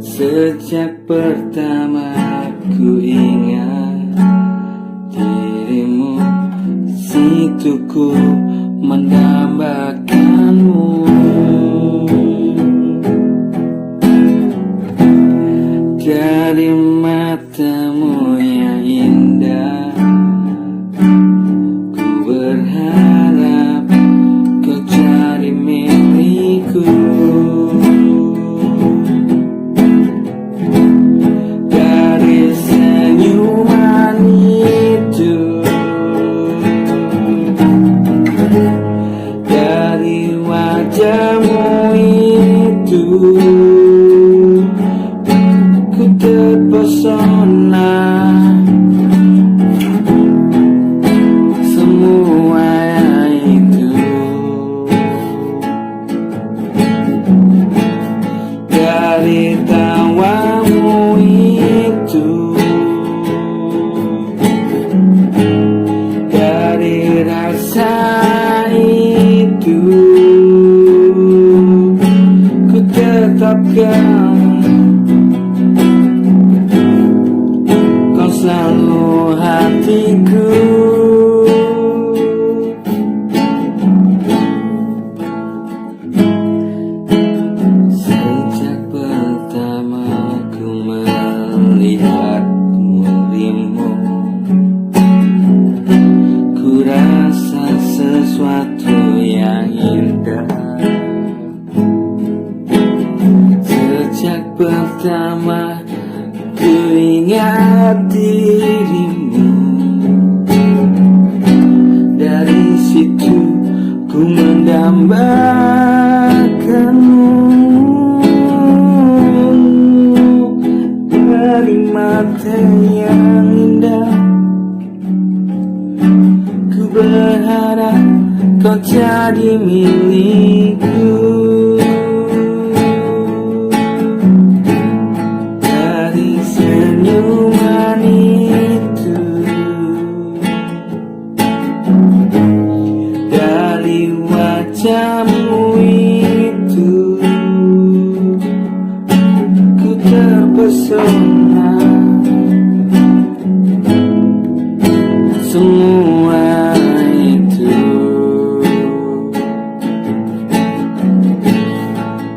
Sejak pertama ku ingat dirimu, situ ku mendambakanmu. Dari matamu yang indah, ku berharap kau jadi milikku. Dari senyuman itu, dari wajahmu itu, ku terpesona. Semua itu dari tawamu itu, dari rasa itu, ku tetapkan kau selalu hatiku. Sejak pertama ku melihatmu, ku rasa sesuatu yang indah. Sejak pertama ku ingat dirimu, dari situ ku mendambakanmu. Dari mata yang indah, ku berharap kau jadi milikku. Dari senyuman itu, dari wajahmu itu, ku terpesona. Semua itu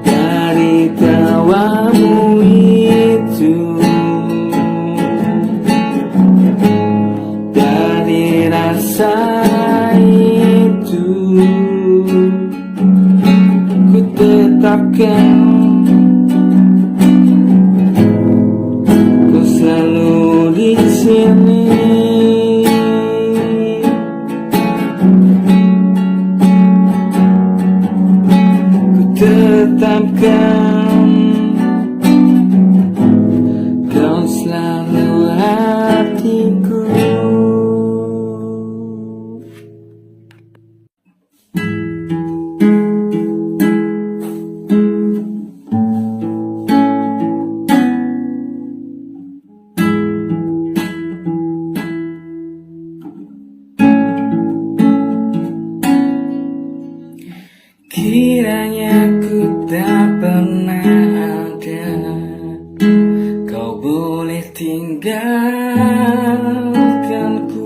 dari tawamu itu, dari rasa itu, ku tetapkan kau selalu di sini. Tetapkan kau selalu hatiku. Kiranya ku tak pernah ada, kau boleh tinggalkanku.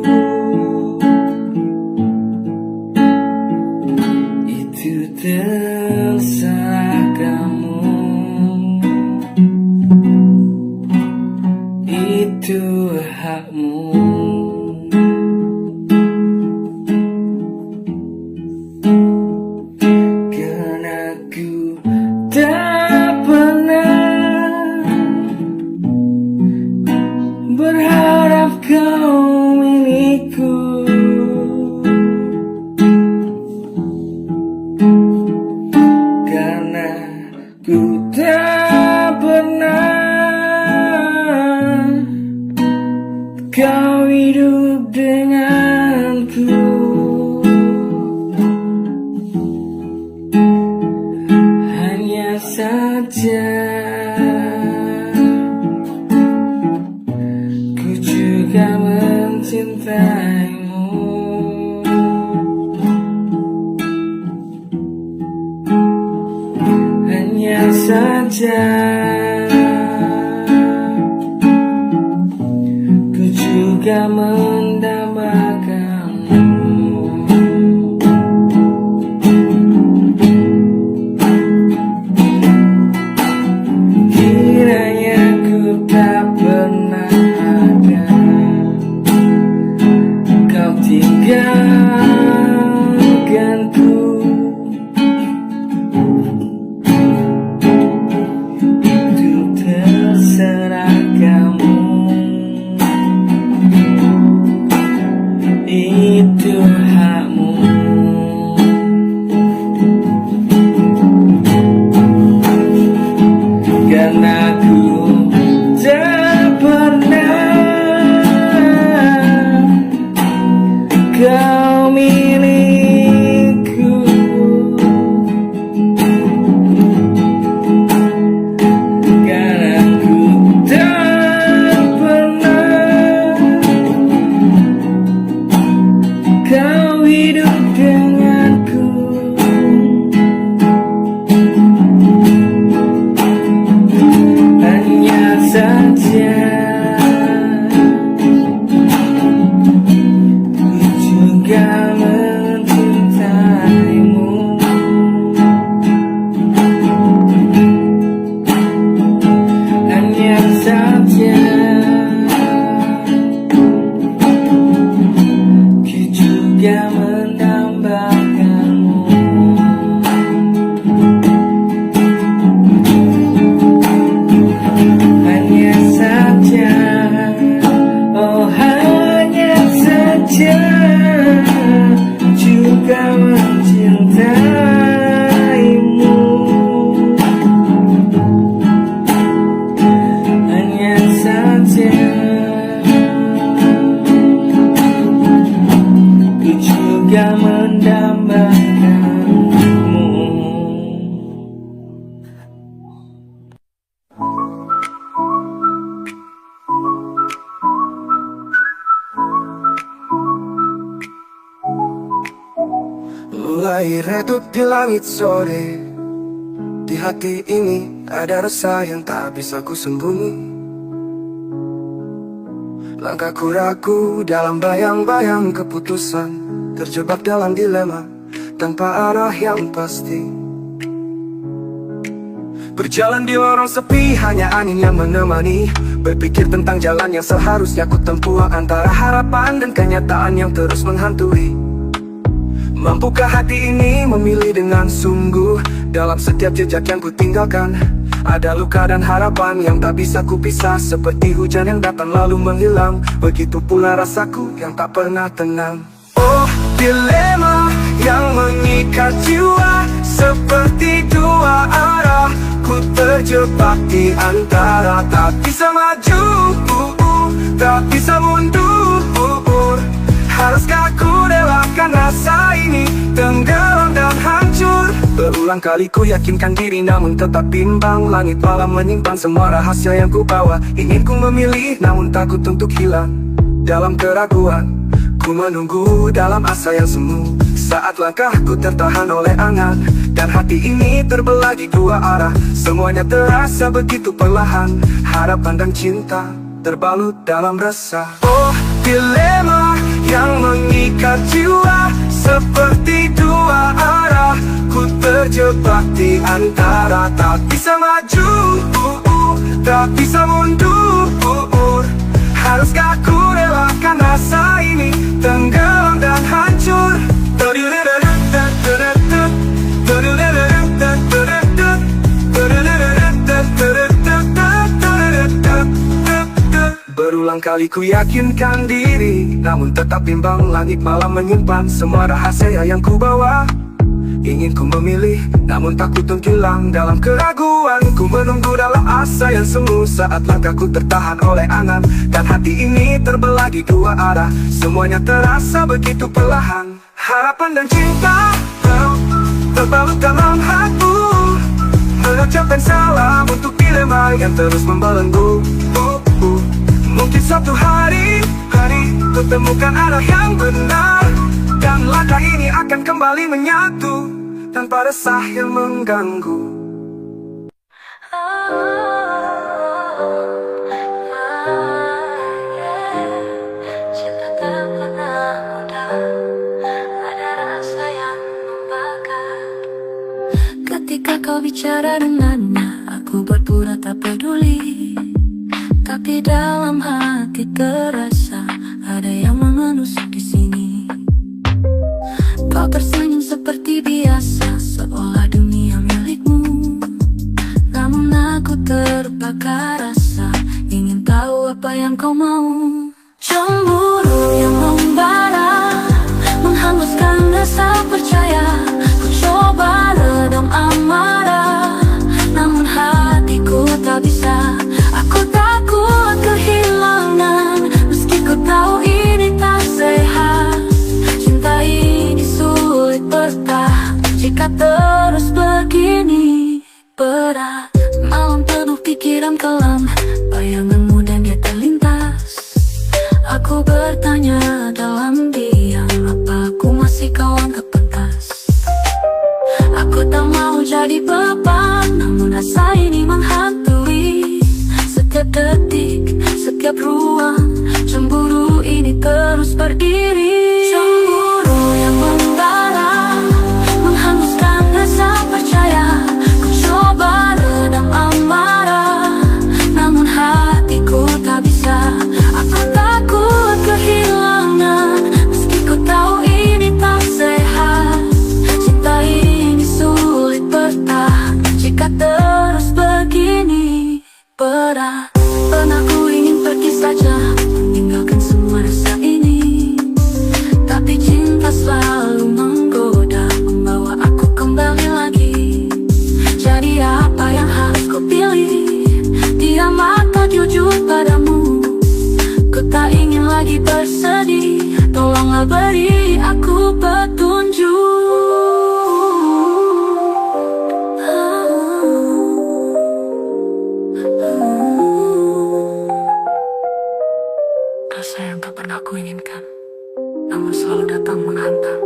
saja ku juga mendambakanmu. Kiranya ku tak pernah ada kau tinggalkanku. Itu terserah kamu, itu hakmu. Karena aku tak pernah kau milikku. Karena aku tak pernah kau hidup denganku. Hanya saja ku juga mencintaimu. Hanya saja ku juga mendambakanmu. Hanya saja, oh hanya saja juga mencintaimu. Hanya saja ku juga mendambakanmu. Mulai redup di langit sore, di hati ini ada rasa yang tak bisa ku sembunyi. Langkahku ragu dalam bayang-bayang keputusan, terjebak dalam dilema tanpa arah yang pasti. Berjalan di lorong sepi, hanya angin yang menemani. Berpikir tentang jalan yang seharusnya ku tempuh, antara harapan dan kenyataan yang terus menghantui. Mampukah hati ini memilih dengan sungguh? Dalam setiap jejak yang ku tinggalkan ada luka dan harapan yang tak bisa ku pisah. Seperti hujan yang datang lalu menghilang, begitu pula rasaku yang tak pernah tenang. Oh, dilema yang mengikat jiwa, seperti dua arah. Ku terjebak di antara, tak bisa maju, tak bisa mundur. Haruskah ku relakan rasa ini tenggelam dan hancur? Berulang kali ku yakinkan diri namun tetap bimbang. Langit malam menyimpang semua rahasia yang ku bawa. Ingin ku memilih namun takut untuk hilang. Dalam keraguan ku menunggu dalam asa yang semu. Saat langkahku tertahan oleh angan dan hati ini terbelah di dua arah. Semuanya terasa begitu perlahan, harapan dan cinta terbalut dalam resah. Oh, dilema yang mengikat jiwa, seperti dua arah. Ku terjebak di antara, tak bisa maju, tak bisa mundur. Haruskah ku relakan rasa ini tenggelam dan hancur? Berulang kali ku yakinkan diri namun tetap bimbang. Langit malam menyimpan semua rahasia yang ku bawa. Ingin ku memilih namun takut untuk hilang. Dalam keraguan ku menunggu dalam asa yang semu. Saat langkahku tertahan oleh angan dan hati ini terbelah di dua arah. Semuanya terasa begitu perlahan, harapan dan cinta terbalut dalam hati. Mengucapkan salam untuk dilema yang terus membelenggu. Mungkin suatu hari ku temukan arah yang benar, dan langkah ini akan kembali menyatu tanpa resah yang mengganggu. Cinta tak pernah mudah, ada rasa yang membakar. Ketika kau bicara dengannya, aku berpura tak peduli, tapi dalam hati terasa ada yang menusuk di sini. Kau tersenyum seperti biasa, seolah dunia milikmu. Namun aku terbakar rasa, ingin tahu apa yang kau mau. Cemburu yang membara, menghanguskan rasa percaya. Ku coba redam amarah, namun hatiku tak bisa. Aku takut kehilangan, meski ku tahu ini tak sehat. Cinta ini sulit bertahan jika terus begini berat. Malam penuh pikiran kelam, bayanganmu dan dia terlintas. Aku bertanya dalam diam, apa aku masih kawan kepentas? Aku tak mau jadi beban, namun rasa ini menghantui setiap detik, setiap ruang. Cemburu ini terus berdiri. Cemburu yang membara, menghanguskan rasa percaya. Ku coba redam amarah, namun hatiku tak bisa. Aku takut kehilangan, meski ku tahu ini tak sehat. Cinta ini sulit bertahan jika terus begini berat. Pernah ku ingin pergi saja, meninggalkan semua rasa ini, tapi cinta selalu menggoda, membawa aku kembali lagi. Jadi apa yang harus ku pilih? Diam atau jujur padamu? Ku tak ingin lagi bersedih, tolonglah beri aku petunjuk. Rasa yang tak pernah ku inginkan, namun selalu datang menghantam.